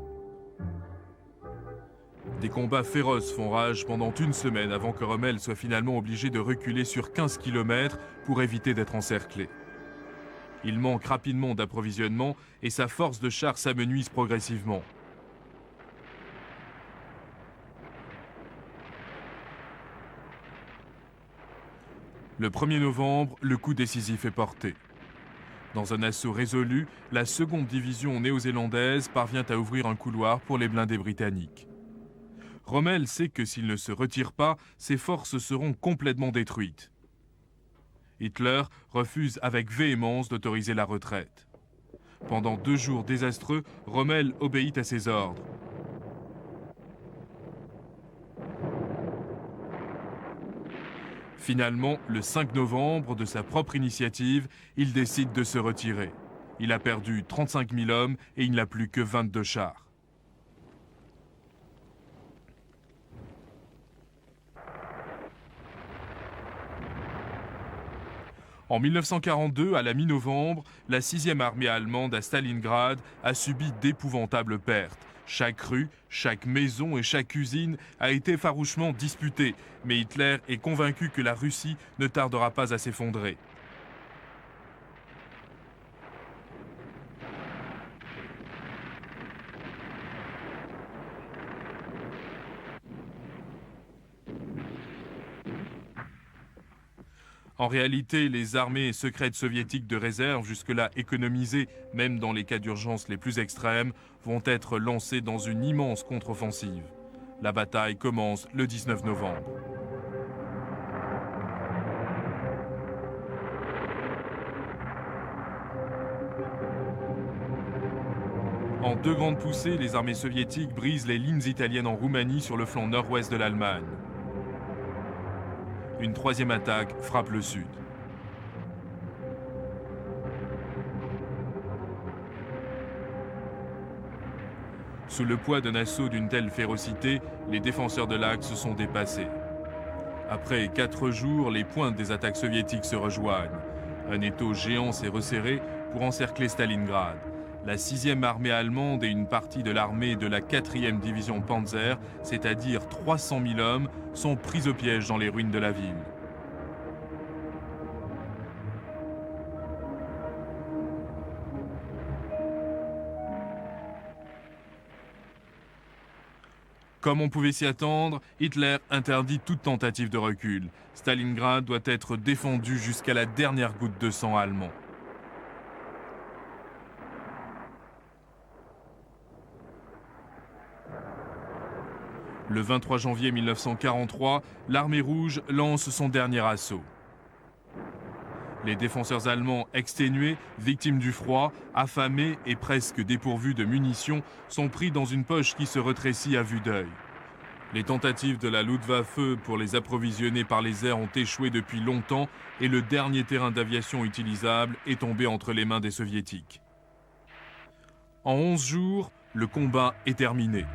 Des combats féroces font rage pendant une semaine avant que Rommel soit finalement obligé de reculer sur 15 km pour éviter d'être encerclé. Il manque rapidement d'approvisionnement et sa force de chars s'amenuise progressivement. Le 1er novembre, le coup décisif est porté. Dans un assaut résolu, la 2e division néo-zélandaise parvient à ouvrir un couloir pour les blindés britanniques. Rommel sait que s'il ne se retire pas, ses forces seront complètement détruites. Hitler refuse avec véhémence d'autoriser la retraite. Pendant 2 jours désastreux, Rommel obéit à ses ordres. Finalement, le 5 novembre, de sa propre initiative, il décide de se retirer. Il a perdu 35 000 hommes et il n'a plus que 22 chars. En 1942, à la mi-novembre, la 6e armée allemande à Stalingrad a subi d'épouvantables pertes. Chaque rue, chaque maison et chaque usine a été farouchement disputée, mais Hitler est convaincu que la Russie ne tardera pas à s'effondrer. En réalité, les armées secrètes soviétiques de réserve, jusque-là économisées, même dans les cas d'urgence les plus extrêmes, vont être lancées dans une immense contre-offensive. La bataille commence le 19 novembre. En 2 grandes poussées, les armées soviétiques brisent les lignes italiennes en Roumanie sur le flanc nord-ouest de l'Allemagne. Une 3e attaque frappe le sud. Sous le poids d'un assaut d'une telle férocité, les défenseurs de l'Axe sont dépassés. Après 4 jours, les pointes des attaques soviétiques se rejoignent. Un étau géant s'est resserré pour encercler Stalingrad. La 6e armée allemande et une partie de l'armée de la 4e division Panzer, c'est-à-dire 300 000 hommes, sont pris au piège dans les ruines de la ville. Comme on pouvait s'y attendre, Hitler interdit toute tentative de recul. Stalingrad doit être défendu jusqu'à la dernière goutte de sang allemand. Le 23 janvier 1943, l'armée rouge lance son dernier assaut. Les défenseurs allemands exténués, victimes du froid, affamés et presque dépourvus de munitions, sont pris dans une poche qui se rétrécit à vue d'œil. Les tentatives de la Luftwaffe pour les approvisionner par les airs ont échoué depuis longtemps et le dernier terrain d'aviation utilisable est tombé entre les mains des soviétiques. En 11 jours, le combat est terminé.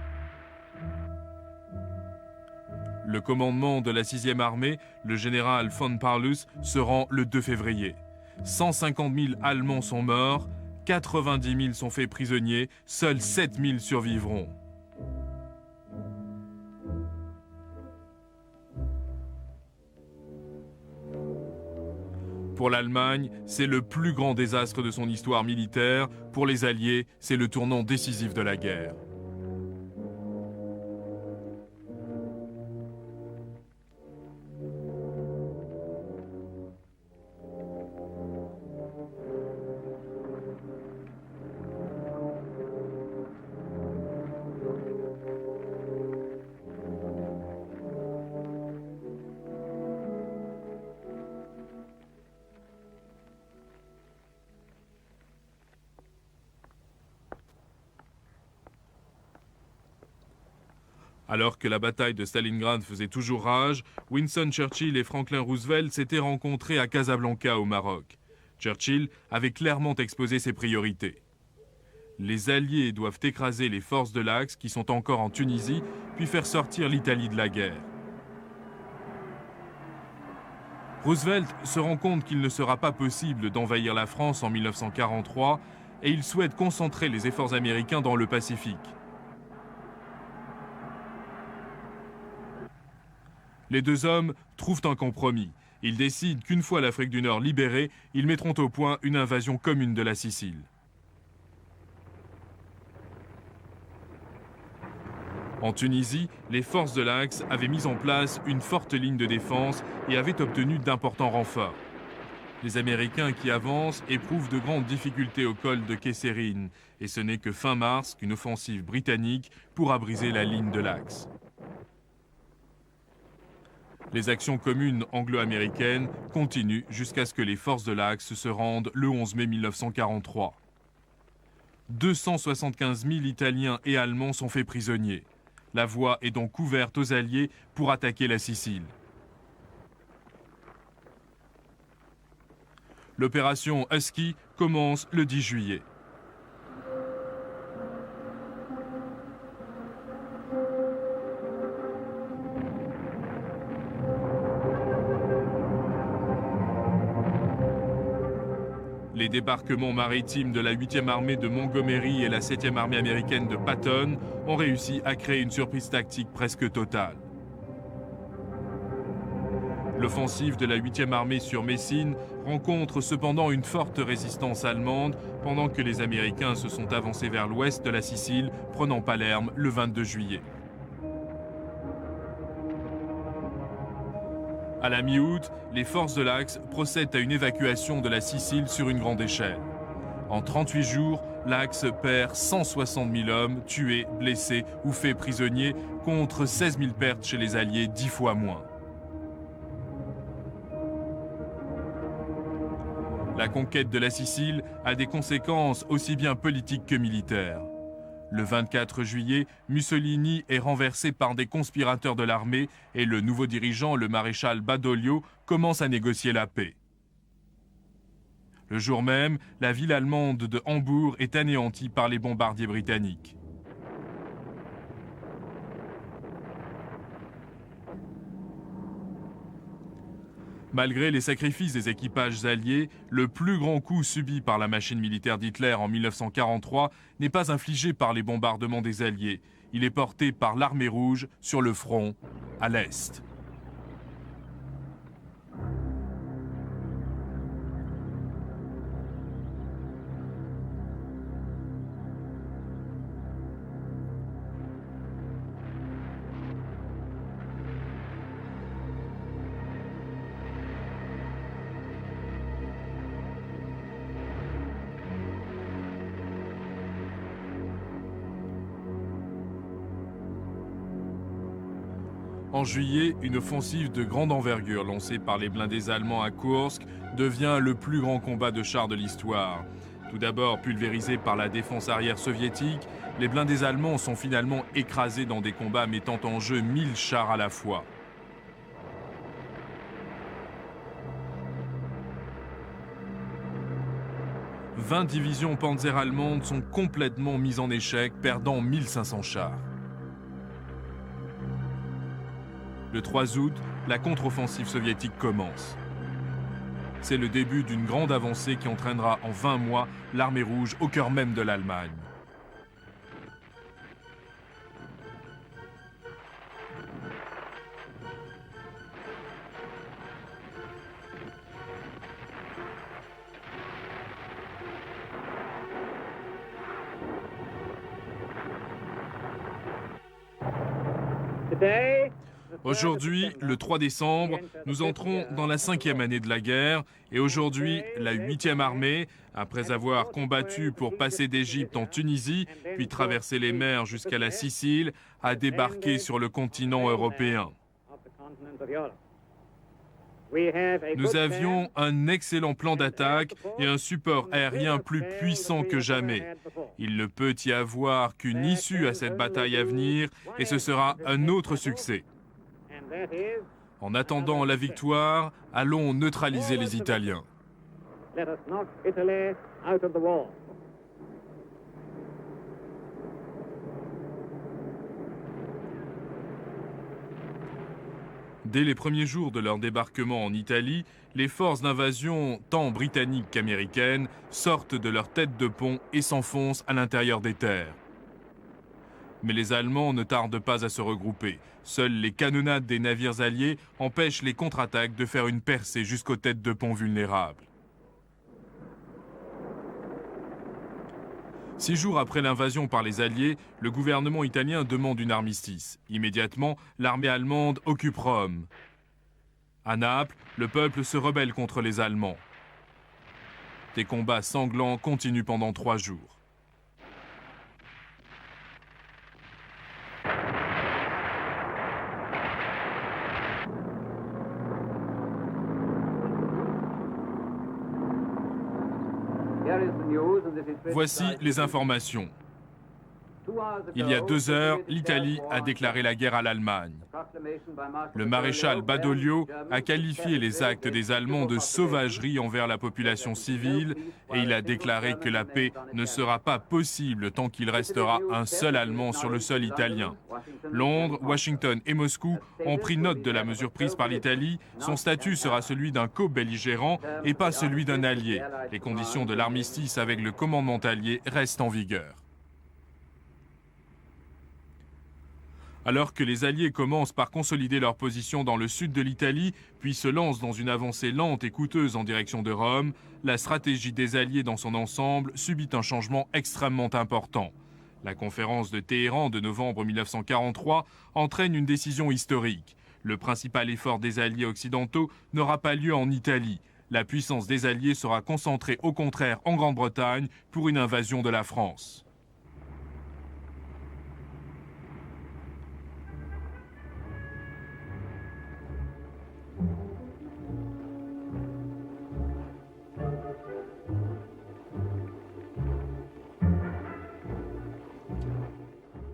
Le commandement de la 6e armée, le général von Paulus, se rend le 2 février. 150 000 Allemands sont morts, 90 000 sont faits prisonniers, seuls 7 000 survivront. Pour l'Allemagne, c'est le plus grand désastre de son histoire militaire. Pour les Alliés, c'est le tournant décisif de la guerre. Alors que la bataille de Stalingrad faisait toujours rage, Winston Churchill et Franklin Roosevelt s'étaient rencontrés à Casablanca au Maroc. Churchill avait clairement exposé ses priorités. Les Alliés doivent écraser les forces de l'Axe qui sont encore en Tunisie, puis faire sortir l'Italie de la guerre. Roosevelt se rend compte qu'il ne sera pas possible d'envahir la France en 1943 et il souhaite concentrer les efforts américains dans le Pacifique. Les deux hommes trouvent un compromis. Ils décident qu'une fois l'Afrique du Nord libérée, ils mettront au point une invasion commune de la Sicile. En Tunisie, les forces de l'Axe avaient mis en place une forte ligne de défense et avaient obtenu d'importants renforts. Les Américains qui avancent éprouvent de grandes difficultés au col de Kesserine, et ce n'est que fin mars qu'une offensive britannique pourra briser la ligne de l'Axe. Les actions communes anglo-américaines continuent jusqu'à ce que les forces de l'Axe se rendent le 11 mai 1943. 275 000 Italiens et Allemands sont faits prisonniers. La voie est donc ouverte aux Alliés pour attaquer la Sicile. L'opération Husky commence le 10 juillet. Les débarquements maritimes de la 8e armée de Montgomery et la 7e armée américaine de Patton ont réussi à créer une surprise tactique presque totale. L'offensive de la 8e armée sur Messine rencontre cependant une forte résistance allemande pendant que les Américains se sont avancés vers l'ouest de la Sicile, prenant Palerme le 22 juillet. À la mi-août, les forces de l'Axe procèdent à une évacuation de la Sicile sur une grande échelle. En 38 jours, l'Axe perd 160 000 hommes tués, blessés ou faits prisonniers contre 16 000 pertes chez les Alliés, 10 fois moins. La conquête de la Sicile a des conséquences aussi bien politiques que militaires. Le 24 juillet, Mussolini est renversé par des conspirateurs de l'armée et le nouveau dirigeant, le maréchal Badoglio, commence à négocier la paix. Le jour même, la ville allemande de Hambourg est anéantie par les bombardiers britanniques. Malgré les sacrifices des équipages alliés, le plus grand coup subi par la machine militaire d'Hitler en 1943 n'est pas infligé par les bombardements des Alliés. Il est porté par l'armée rouge sur le front, à l'Est. En juillet, une offensive de grande envergure lancée par les blindés allemands à Kursk devient le plus grand combat de chars de l'histoire. Tout d'abord pulvérisés par la défense arrière soviétique, les blindés allemands sont finalement écrasés dans des combats mettant en jeu 1000 chars à la fois. « 20 divisions panzer allemandes sont complètement mises en échec, perdant 1500 chars. Le 3 août, la contre-offensive soviétique commence. C'est le début d'une grande avancée qui entraînera en 20 mois l'armée rouge au cœur même de l'Allemagne. Aujourd'hui, le 3 décembre, nous entrons dans la 5e année de la guerre et aujourd'hui, la 8e armée, après avoir combattu pour passer d'Égypte en Tunisie, puis traverser les mers jusqu'à la Sicile, a débarqué sur le continent européen. Nous avions un excellent plan d'attaque et un support aérien plus puissant que jamais. Il ne peut y avoir qu'une issue à cette bataille à venir et ce sera un autre succès. En attendant la victoire, allons neutraliser les Italiens. Dès les premiers jours de leur débarquement en Italie, les forces d'invasion, tant britanniques qu'américaines, sortent de leur tête de pont et s'enfoncent à l'intérieur des terres. Mais les Allemands ne tardent pas à se regrouper. Seules les canonnades des navires alliés empêchent les contre-attaques de faire une percée jusqu'aux têtes de pont vulnérables. 6 jours après l'invasion par les Alliés, le gouvernement italien demande une armistice. Immédiatement, l'armée allemande occupe Rome. À Naples, le peuple se rebelle contre les Allemands. Des combats sanglants continuent pendant 3 jours. Voici les informations. Il y a 2 heures, l'Italie a déclaré la guerre à l'Allemagne. Le maréchal Badoglio a qualifié les actes des Allemands de sauvagerie envers la population civile et il a déclaré que la paix ne sera pas possible tant qu'il restera un seul Allemand sur le sol italien. Londres, Washington et Moscou ont pris note de la mesure prise par l'Italie. Son statut sera celui d'un co-belligérant et pas celui d'un allié. Les conditions de l'armistice avec le commandement allié restent en vigueur. Alors que les Alliés commencent par consolider leur position dans le sud de l'Italie, puis se lancent dans une avancée lente et coûteuse en direction de Rome, la stratégie des Alliés dans son ensemble subit un changement extrêmement important. La conférence de Téhéran de novembre 1943 entraîne une décision historique. Le principal effort des Alliés occidentaux n'aura pas lieu en Italie. La puissance des Alliés sera concentrée au contraire en Grande-Bretagne pour une invasion de la France.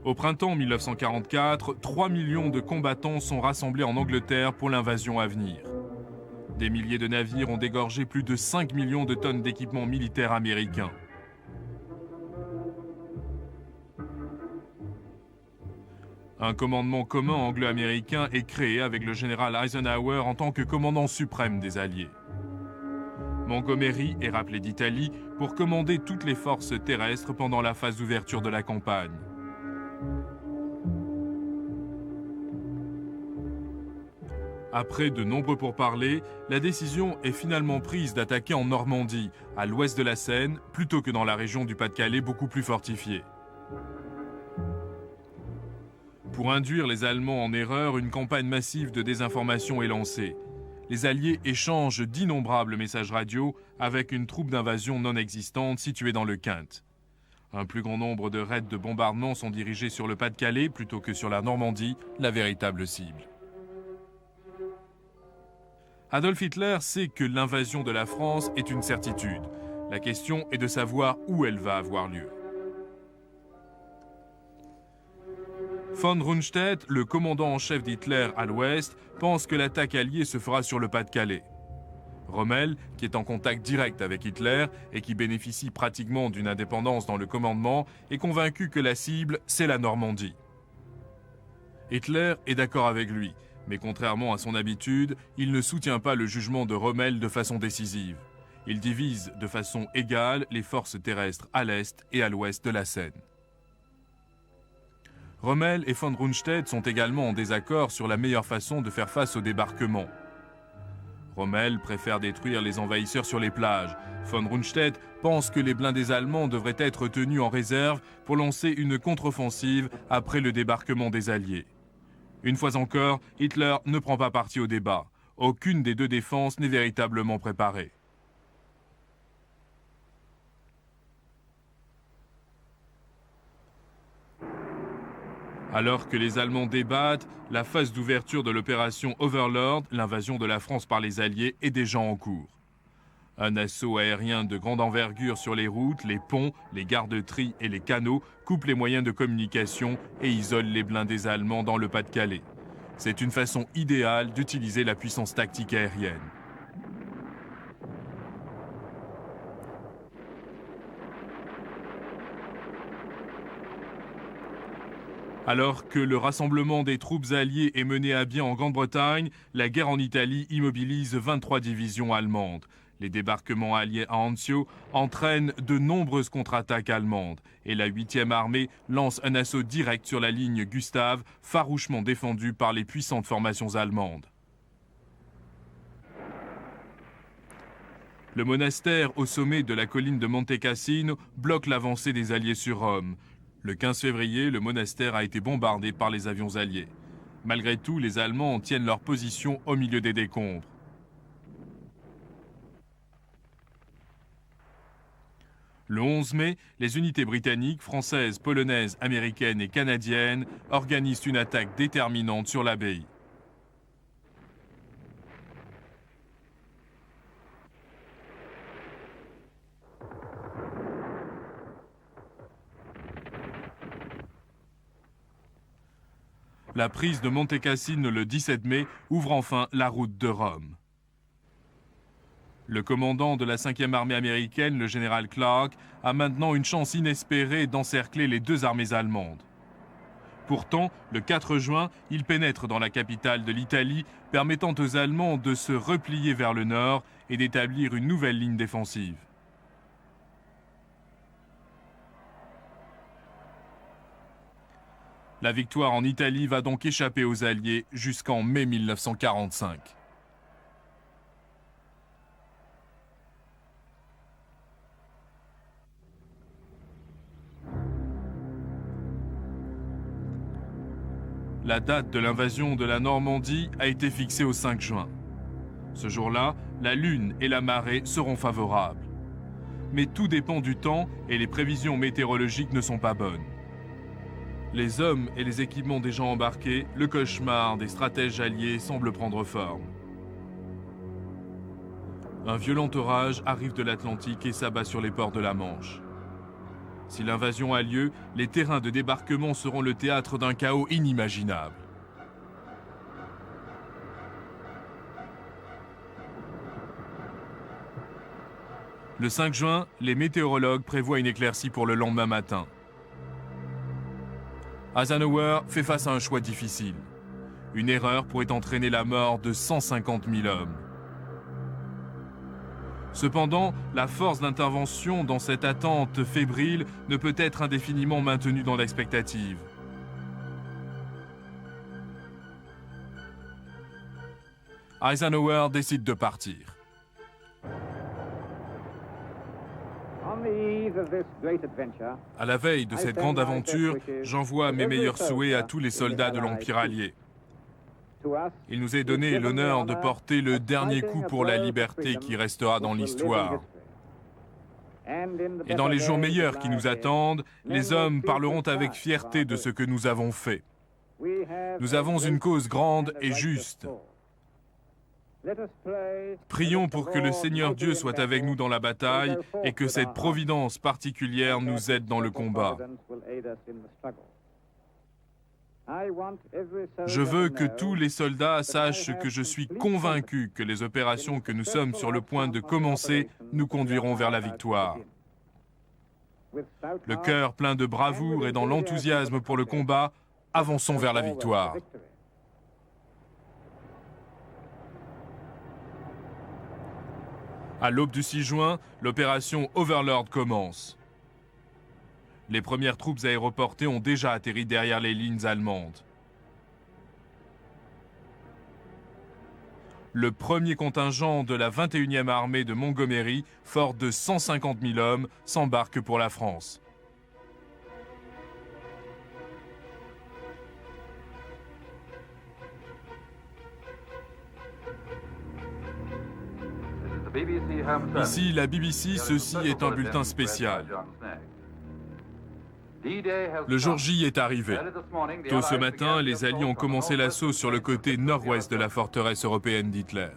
Au printemps 1944, 3 millions de combattants sont rassemblés en Angleterre pour l'invasion à venir. Des milliers de navires ont dégorgé plus de 5 millions de tonnes d'équipements militaires américains. Un commandement commun anglo-américain est créé avec le général Eisenhower en tant que commandant suprême des Alliés. Montgomery est rappelé d'Italie pour commander toutes les forces terrestres pendant la phase d'ouverture de la campagne. Après de nombreux pourparlers, la décision est finalement prise d'attaquer en Normandie, à l'ouest de la Seine, plutôt que dans la région du Pas-de-Calais beaucoup plus fortifiée. Pour induire les Allemands en erreur, une campagne massive de désinformation est lancée. Les Alliés échangent d'innombrables messages radio avec une troupe d'invasion non existante située dans le Quinte. Un plus grand nombre de raids de bombardement sont dirigés sur le Pas-de-Calais plutôt que sur la Normandie, la véritable cible. Adolf Hitler sait que l'invasion de la France est une certitude. La question est de savoir où elle va avoir lieu. Von Rundstedt, le commandant en chef d'Hitler à l'ouest, pense que l'attaque alliée se fera sur le Pas-de-Calais. Rommel, qui est en contact direct avec Hitler et qui bénéficie pratiquement d'une indépendance dans le commandement, est convaincu que la cible, c'est la Normandie. Hitler est d'accord avec lui, mais contrairement à son habitude, il ne soutient pas le jugement de Rommel de façon décisive. Il divise de façon égale les forces terrestres à l'est et à l'ouest de la Seine. Rommel et von Rundstedt sont également en désaccord sur la meilleure façon de faire face au débarquement. Rommel préfère détruire les envahisseurs sur les plages. Von Rundstedt pense que les blindés allemands devraient être tenus en réserve pour lancer une contre-offensive après le débarquement des Alliés. Une fois encore, Hitler ne prend pas parti au débat. Aucune des deux défenses n'est véritablement préparée. Alors que les Allemands débattent, la phase d'ouverture de l'opération Overlord, l'invasion de la France par les Alliés, est déjà en cours. Un assaut aérien de grande envergure sur les routes, les ponts, les garde-tris et les canaux coupe les moyens de communication et isole les blindés allemands dans le Pas-de-Calais. C'est une façon idéale d'utiliser la puissance tactique aérienne. Alors que le rassemblement des troupes alliées est mené à bien en Grande-Bretagne, la guerre en Italie immobilise 23 divisions allemandes. Les débarquements alliés à Anzio entraînent de nombreuses contre-attaques allemandes et la 8e armée lance un assaut direct sur la ligne Gustave, farouchement défendue par les puissantes formations allemandes. Le monastère au sommet de la colline de Monte Cassino bloque l'avancée des Alliés sur Rome. Le 15 février, le monastère a été bombardé par les avions alliés. Malgré tout, les Allemands tiennent leur position au milieu des décombres. Le 11 mai, les unités britanniques, françaises, polonaises, américaines et canadiennes organisent une attaque déterminante sur l'abbaye. La prise de Monte Cassino le 17 mai ouvre enfin la route de Rome. Le commandant de la 5e armée américaine, le général Clark, a maintenant une chance inespérée d'encercler les deux armées allemandes. Pourtant, le 4 juin, il pénètre dans la capitale de l'Italie, permettant aux Allemands de se replier vers le nord et d'établir une nouvelle ligne défensive. La victoire en Italie va donc échapper aux Alliés jusqu'en mai 1945. La date de l'invasion de la Normandie a été fixée au 5 juin. Ce jour-là, la lune et la marée seront favorables. Mais tout dépend du temps et les prévisions météorologiques ne sont pas bonnes. Les hommes et les équipements déjà embarqués, le cauchemar des stratèges alliés semble prendre forme. Un violent orage arrive de l'Atlantique et s'abat sur les ports de la Manche. Si l'invasion a lieu, les terrains de débarquement seront le théâtre d'un chaos inimaginable. Le 5 juin, les météorologues prévoient une éclaircie pour le lendemain matin. Eisenhower fait face à un choix difficile. Une erreur pourrait entraîner la mort de 150 000 hommes. Cependant, la force d'intervention dans cette attente fébrile ne peut être indéfiniment maintenue dans l'expectative. Eisenhower décide de partir. À la veille de cette grande aventure, j'envoie mes meilleurs souhaits à tous les soldats de l'Empire allié. Il nous est donné l'honneur de porter le dernier coup pour la liberté qui restera dans l'histoire. Et dans les jours meilleurs qui nous attendent, les hommes parleront avec fierté de ce que nous avons fait. Nous avons une cause grande et juste. Prions pour que le Seigneur Dieu soit avec nous dans la bataille et que cette providence particulière nous aide dans le combat. Je veux que tous les soldats sachent que je suis convaincu que les opérations que nous sommes sur le point de commencer nous conduiront vers la victoire. Le cœur plein de bravoure et dans l'enthousiasme pour le combat, avançons vers la victoire. À l'aube du 6 juin, l'opération Overlord commence. Les premières troupes aéroportées ont déjà atterri derrière les lignes allemandes. Le premier contingent de la 21e armée de Montgomery, fort de 150 000 hommes, s'embarque pour la France. Ici, la BBC, ceci est un bulletin spécial. Le jour J est arrivé. Tôt ce matin, les Alliés ont commencé l'assaut sur le côté nord-ouest de la forteresse européenne d'Hitler.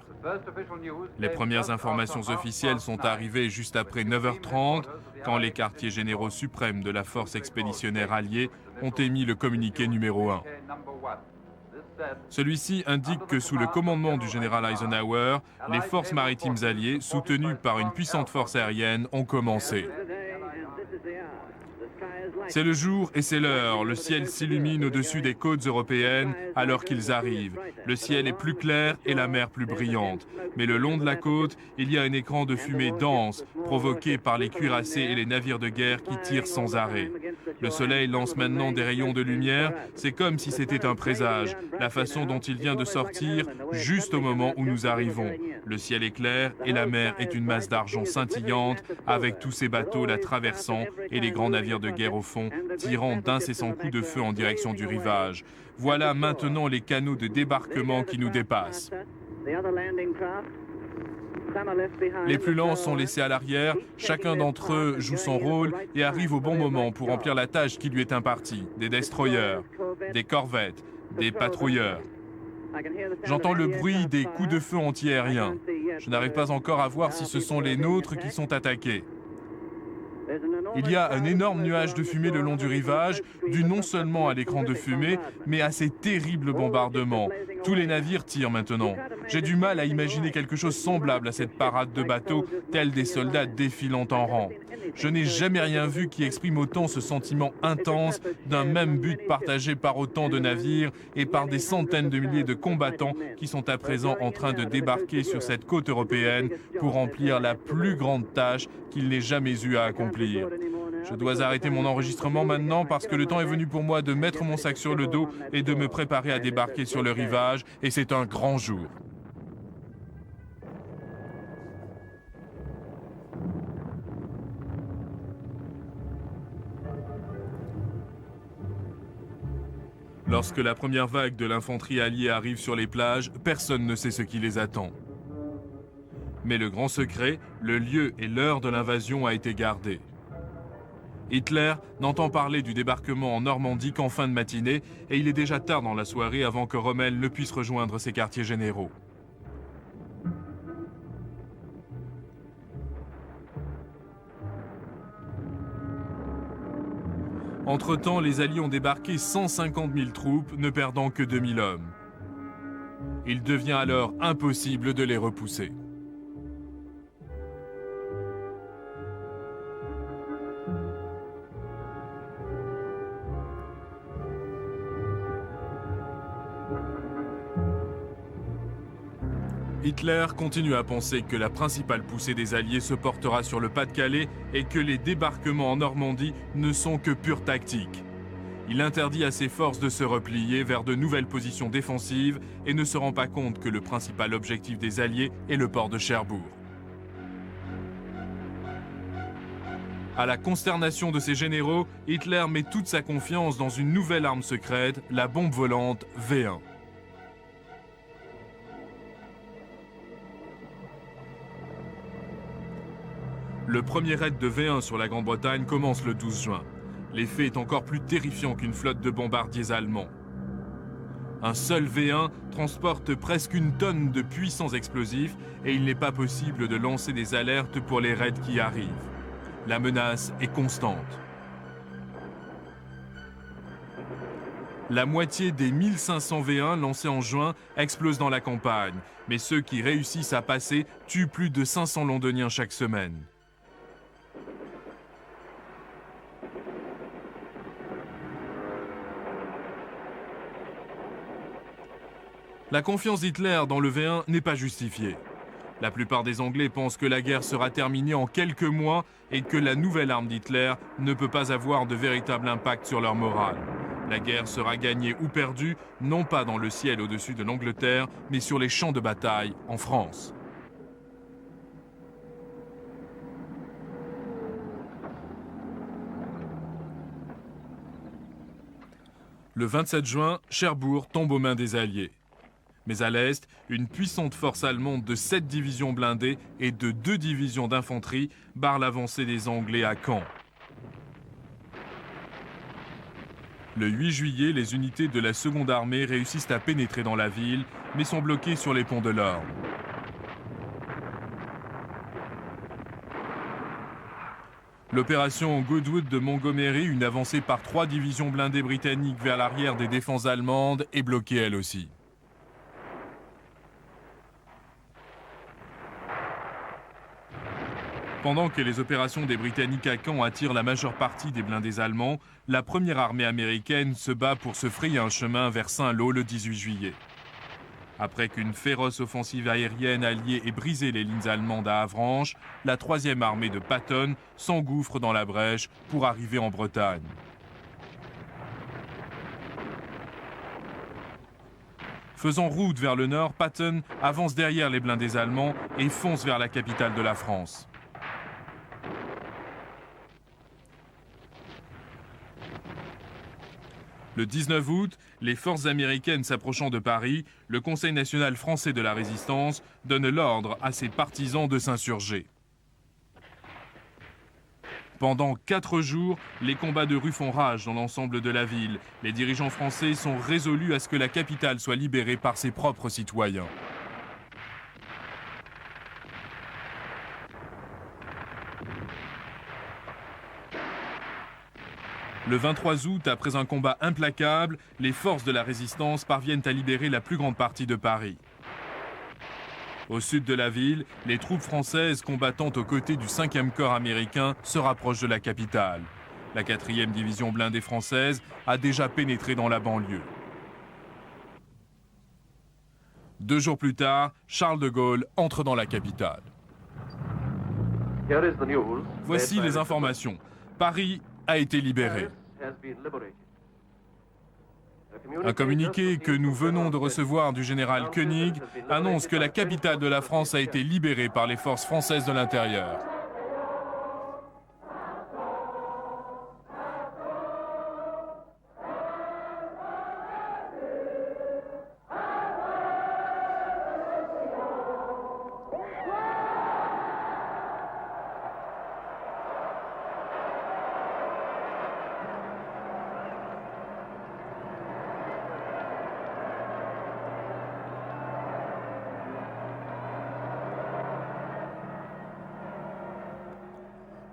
Les premières informations officielles sont arrivées juste après 9h30, quand les quartiers généraux suprêmes de la force expéditionnaire alliée ont émis le communiqué numéro 1. Celui-ci indique que sous le commandement du général Eisenhower, les forces maritimes alliées, soutenues par une puissante force aérienne, ont commencé. C'est le jour et c'est l'heure. Le ciel s'illumine au-dessus des côtes européennes alors qu'ils arrivent. Le ciel est plus clair et la mer plus brillante. Mais le long de la côte, il y a un écran de fumée dense, provoqué par les cuirassés et les navires de guerre qui tirent sans arrêt. Le soleil lance maintenant des rayons de lumière. C'est comme si c'était un présage. La façon dont il vient de sortir, juste au moment où nous arrivons. Le ciel est clair et la mer est une masse d'argent scintillante, avec tous ces bateaux la traversant et les grands navires de guerre au fond, tirant d'incessants coups de feu en direction du rivage. Voilà maintenant les canaux de débarquement qui nous dépassent. Les plus lents sont laissés à l'arrière, chacun d'entre eux joue son rôle et arrive au bon moment pour remplir la tâche qui lui est impartie. Des destroyers, des corvettes, des patrouilleurs. J'entends le bruit des coups de feu antiaériens. Je n'arrive pas encore à voir si ce sont les nôtres qui sont attaqués. Il y a un énorme nuage de fumée le long du rivage, dû non seulement à l'écran de fumée, mais à ces terribles bombardements. Tous les navires tirent maintenant. J'ai du mal à imaginer quelque chose semblable à cette parade de bateaux, tels des soldats défilant en rang. Je n'ai jamais rien vu qui exprime autant ce sentiment intense d'un même but partagé par autant de navires et par des centaines de milliers de combattants qui sont à présent en train de débarquer sur cette côte européenne pour remplir la plus grande tâche qu'il n'ait jamais eu à accomplir. Je dois arrêter mon enregistrement maintenant parce que le temps est venu pour moi de mettre mon sac sur le dos et de me préparer à débarquer sur le rivage, et c'est un grand jour. Lorsque la première vague de l'infanterie alliée arrive sur les plages, personne ne sait ce qui les attend. Mais le grand secret, le lieu et l'heure de l'invasion a été gardé. Hitler n'entend parler du débarquement en Normandie qu'en fin de matinée, et il est déjà tard dans la soirée avant que Rommel ne puisse rejoindre ses quartiers généraux. Entre-temps, les Alliés ont débarqué 150 000 troupes, ne perdant que 2 000 hommes. Il devient alors impossible de les repousser. Hitler continue à penser que la principale poussée des Alliés se portera sur le Pas-de-Calais et que les débarquements en Normandie ne sont que pure tactique. Il interdit à ses forces de se replier vers de nouvelles positions défensives et ne se rend pas compte que le principal objectif des Alliés est le port de Cherbourg. À la consternation de ses généraux, Hitler met toute sa confiance dans une nouvelle arme secrète, la bombe volante V1. Le premier raid de V1 sur la Grande-Bretagne commence le 12 juin. L'effet est encore plus terrifiant qu'une flotte de bombardiers allemands. Un seul V1 transporte presque 1 tonne de puissants explosifs et il n'est pas possible de lancer des alertes pour les raids qui arrivent. La menace est constante. La moitié des 1500 V1 lancés en juin explosent dans la campagne, mais ceux qui réussissent à passer tuent plus de 500 Londoniens chaque semaine. La confiance d'Hitler dans le V1 n'est pas justifiée. La plupart des Anglais pensent que la guerre sera terminée en quelques mois et que la nouvelle arme d'Hitler ne peut pas avoir de véritable impact sur leur morale. La guerre sera gagnée ou perdue, non pas dans le ciel au-dessus de l'Angleterre, mais sur les champs de bataille en France. Le 27 juin, Cherbourg tombe aux mains des Alliés. Mais à l'est, une puissante force allemande de 7 divisions blindées et de 2 divisions d'infanterie barre l'avancée des Anglais à Caen. Le 8 juillet, les unités de la Seconde Armée réussissent à pénétrer dans la ville, mais sont bloquées sur les ponts de l'Orne. L'opération Goodwood de Montgomery, une avancée par 3 divisions blindées britanniques vers l'arrière des défenses allemandes, est bloquée elle aussi. Pendant que les opérations des Britanniques à Caen attirent la majeure partie des blindés allemands, la première armée américaine se bat pour se frayer un chemin vers Saint-Lô le 18 juillet. Après qu'une féroce offensive aérienne alliée ait brisé les lignes allemandes à Avranches, la 3e armée de Patton s'engouffre dans la brèche pour arriver en Bretagne. Faisant route vers le nord, Patton avance derrière les blindés allemands et fonce vers la capitale de la France. Le 19 août, les forces américaines s'approchant de Paris, le Conseil national français de la Résistance donne l'ordre à ses partisans de s'insurger. Pendant 4 jours, les combats de rue font rage dans l'ensemble de la ville. Les dirigeants français sont résolus à ce que la capitale soit libérée par ses propres citoyens. Le 23 août, après un combat implacable, les forces de la résistance parviennent à libérer la plus grande partie de Paris. Au sud de la ville, les troupes françaises combattant aux côtés du 5e corps américain se rapprochent de la capitale. La 4e division blindée française a déjà pénétré dans la banlieue. 2 jours plus tard, Charles de Gaulle entre dans la capitale. Voici les informations. Paris a été libéré. Un communiqué que nous venons de recevoir du général Koenig annonce que la capitale de la France a été libérée par les forces françaises de l'intérieur.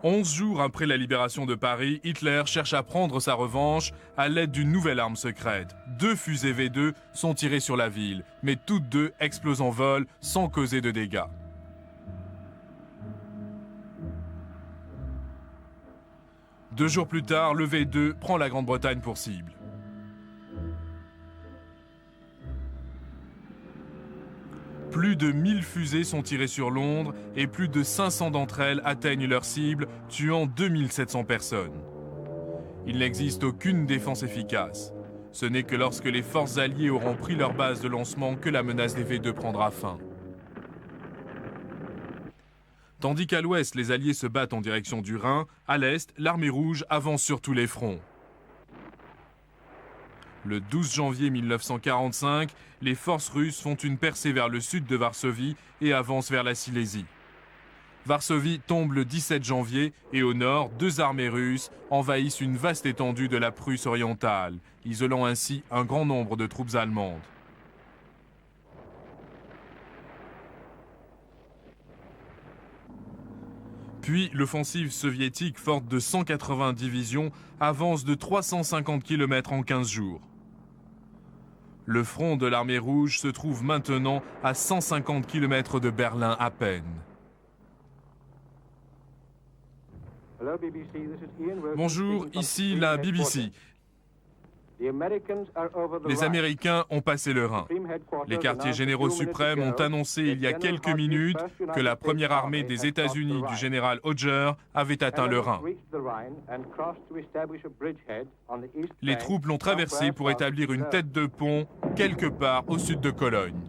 Onze jours après la libération de Paris, Hitler cherche à prendre sa revanche à l'aide d'une nouvelle arme secrète. 2 fusées V2 sont tirées sur la ville, mais toutes 2 explosent en vol sans causer de dégâts. Deux jours plus tard, le V2 prend la Grande-Bretagne pour cible. Plus de 1000 fusées sont tirées sur Londres et plus de 500 d'entre elles atteignent leur cible, tuant 2700 personnes. Il n'existe aucune défense efficace. Ce n'est que lorsque les forces alliées auront pris leur base de lancement que la menace des V2 prendra fin. Tandis qu'à l'ouest, les Alliés se battent en direction du Rhin, à l'est, l'armée rouge avance sur tous les fronts. Le 12 janvier 1945, les forces russes font une percée vers le sud de Varsovie et avancent vers la Silésie. Varsovie tombe le 17 janvier et au nord, 2 armées russes envahissent une vaste étendue de la Prusse orientale, isolant ainsi un grand nombre de troupes allemandes. Puis l'offensive soviétique, forte de 180 divisions, avance de 350 km en 15 jours. Le front de l'armée rouge se trouve maintenant à 150 km de Berlin à peine. Bonjour, ici la BBC. Les Américains ont passé le Rhin. Les quartiers généraux suprêmes ont annoncé il y a quelques minutes que la première armée des États-Unis du général Hodger avait atteint le Rhin. Les troupes l'ont traversé pour établir une tête de pont quelque part au sud de Cologne.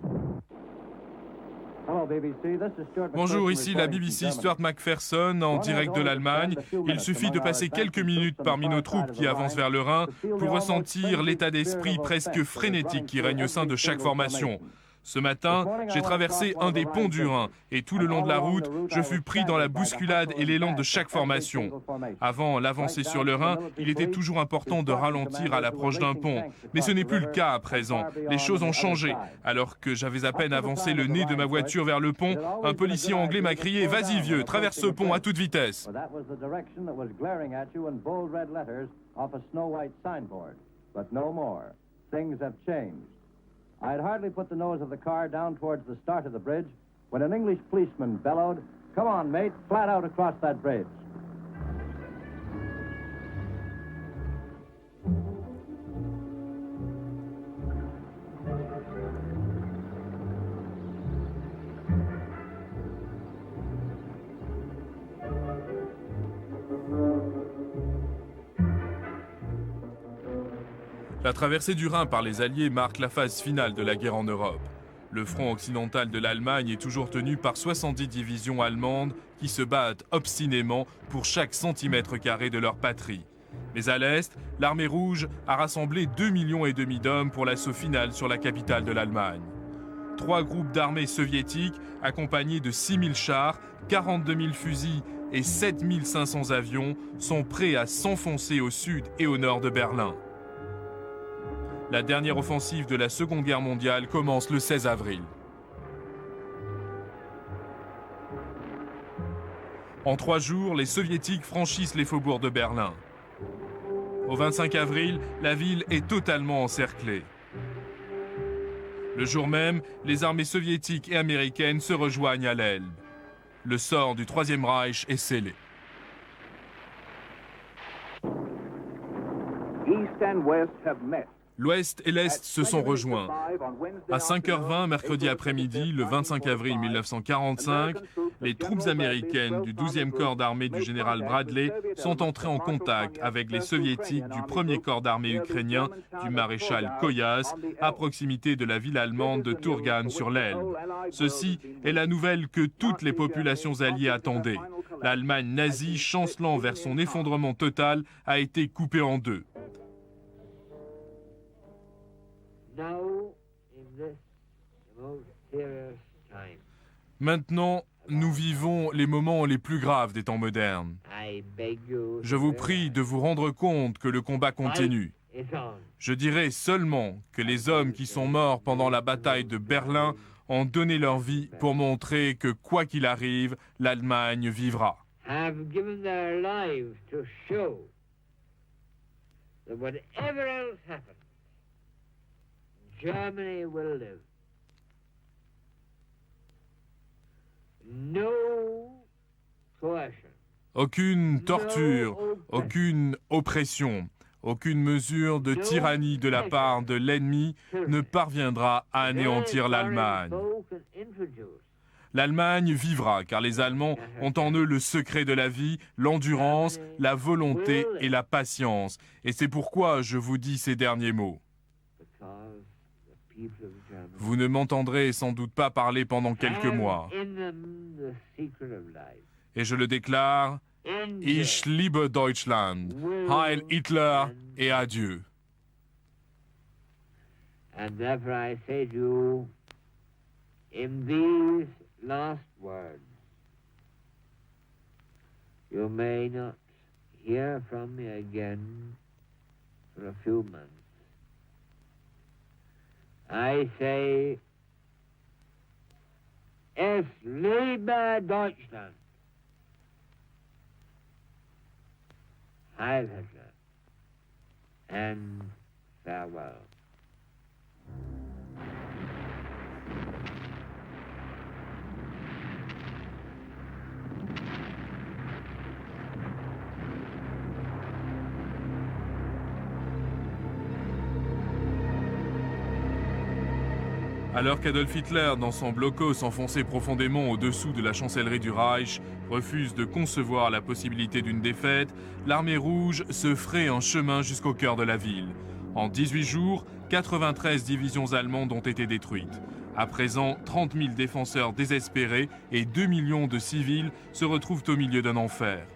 Bonjour, ici la BBC, Stuart McPherson, en direct de l'Allemagne. Il suffit de passer quelques minutes parmi nos troupes qui avancent vers le Rhin pour ressentir l'état d'esprit presque frénétique qui règne au sein de chaque formation. Ce matin, j'ai traversé un des ponts du Rhin et tout le long de la route, je fus pris dans la bousculade et l'élan de chaque formation. Avant l'avancée sur le Rhin, il était toujours important de ralentir à l'approche d'un pont. Mais ce n'est plus le cas à présent. Les choses ont changé. Alors que j'avais à peine avancé le nez de ma voiture vers le pont, un policier anglais m'a crié « Vas-y vieux, traverse ce pont à toute vitesse !» I had hardly put the nose of the car down towards the start of the bridge when an English policeman bellowed, "Come on, mate, flat out across that bridge." La traversée du Rhin par les Alliés marque la phase finale de la guerre en Europe. Le front occidental de l'Allemagne est toujours tenu par 70 divisions allemandes qui se battent obstinément pour chaque centimètre carré de leur patrie. Mais à l'est, l'armée rouge a rassemblé 2,5 millions d'hommes pour l'assaut final sur la capitale de l'Allemagne. 3 groupes d'armées soviétiques, accompagnés de 6 000 chars, 42 000 fusils et 7 500 avions, sont prêts à s'enfoncer au sud et au nord de Berlin. La dernière offensive de la Seconde Guerre mondiale commence le 16 avril. En 3 jours, les Soviétiques franchissent les faubourgs de Berlin. Au 25 avril, la ville est totalement encerclée. Le jour même, les armées soviétiques et américaines se rejoignent à l'Elbe. Le sort du Troisième Reich est scellé. East and West have met. L'Ouest et l'Est se sont rejoints. À 5h20 mercredi après-midi, le 25 avril 1945, les troupes américaines du 12e corps d'armée du général Bradley sont entrées en contact avec les soviétiques du 1er corps d'armée ukrainien du maréchal Koyas à proximité de la ville allemande de Tourgan sur l'Elbe. Ceci est la nouvelle que toutes les populations alliées attendaient. L'Allemagne nazie, chancelant vers son effondrement total, a été coupée en deux. Maintenant, nous vivons les moments les plus graves des temps modernes. Je vous prie de vous rendre compte que le combat continue. Je dirais seulement que les hommes qui sont morts pendant la bataille de Berlin ont donné leur vie pour montrer que, quoi qu'il arrive, l'Allemagne vivra. Germany will live. No coercion. Aucune torture, aucune oppression, aucune mesure de tyrannie de la part de l'ennemi ne parviendra à anéantir l'Allemagne. L'Allemagne vivra car les Allemands ont en eux le secret de la vie, l'endurance, la volonté et la patience. Et c'est pourquoi je vous dis ces derniers mots. Vous ne m'entendrez sans doute pas parler pendant quelques mois. Et je le déclare, Ich liebe Deutschland, Heil Hitler et adieu. And therefore I say to you, in these last words, you may not hear from me again for a few months. I say, Es lebe Deutschland, Heil Hitler, and farewell. Alors qu'Adolf Hitler, dans son blocos enfoncé profondément au-dessous de la chancellerie du Reich, refuse de concevoir la possibilité d'une défaite, l'armée rouge se fraye un chemin jusqu'au cœur de la ville. En 18 jours, 93 divisions allemandes ont été détruites. À présent, 30 000 défenseurs désespérés et 2 millions de civils se retrouvent au milieu d'un enfer.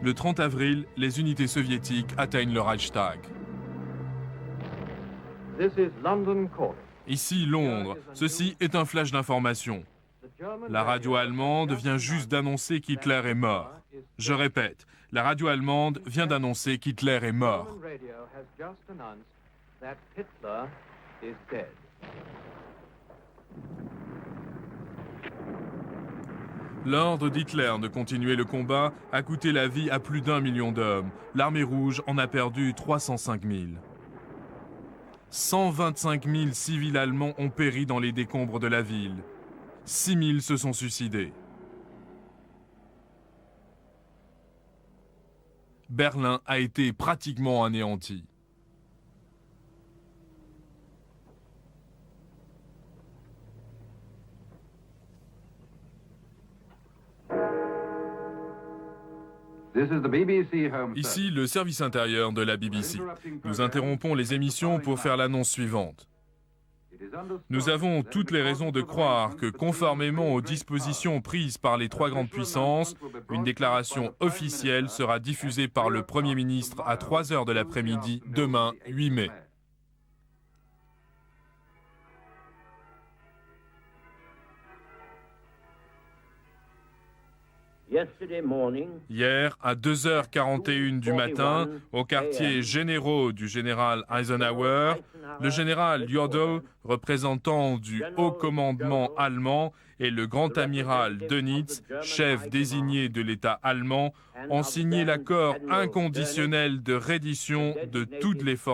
Le 30 avril, les unités soviétiques atteignent le Reichstag. Ici, Londres. Ceci est un flash d'information. La radio allemande vient juste d'annoncer qu'Hitler est mort. Je répète, la radio allemande vient d'annoncer qu'Hitler est mort. L'ordre d'Hitler de continuer le combat a coûté la vie à plus d'1 million d'hommes. L'armée rouge en a perdu 305 000. 125 000 civils allemands ont péri dans les décombres de la ville. 6 000 se sont suicidés. Berlin a été pratiquement anéanti. Ici, le service intérieur de la BBC. Nous interrompons les émissions pour faire l'annonce suivante. Nous avons toutes les raisons de croire que, conformément aux dispositions prises par les trois grandes puissances, une déclaration officielle sera diffusée par le Premier ministre à 3 heures de l'après-midi, demain, 8 mai. Hier, à 2h41 du matin, au quartier généraux du général Eisenhower, le général Jodl, représentant du haut commandement allemand, et le grand amiral Dönitz, chef désigné de l'État allemand, ont signé l'accord inconditionnel de reddition de toutes les forces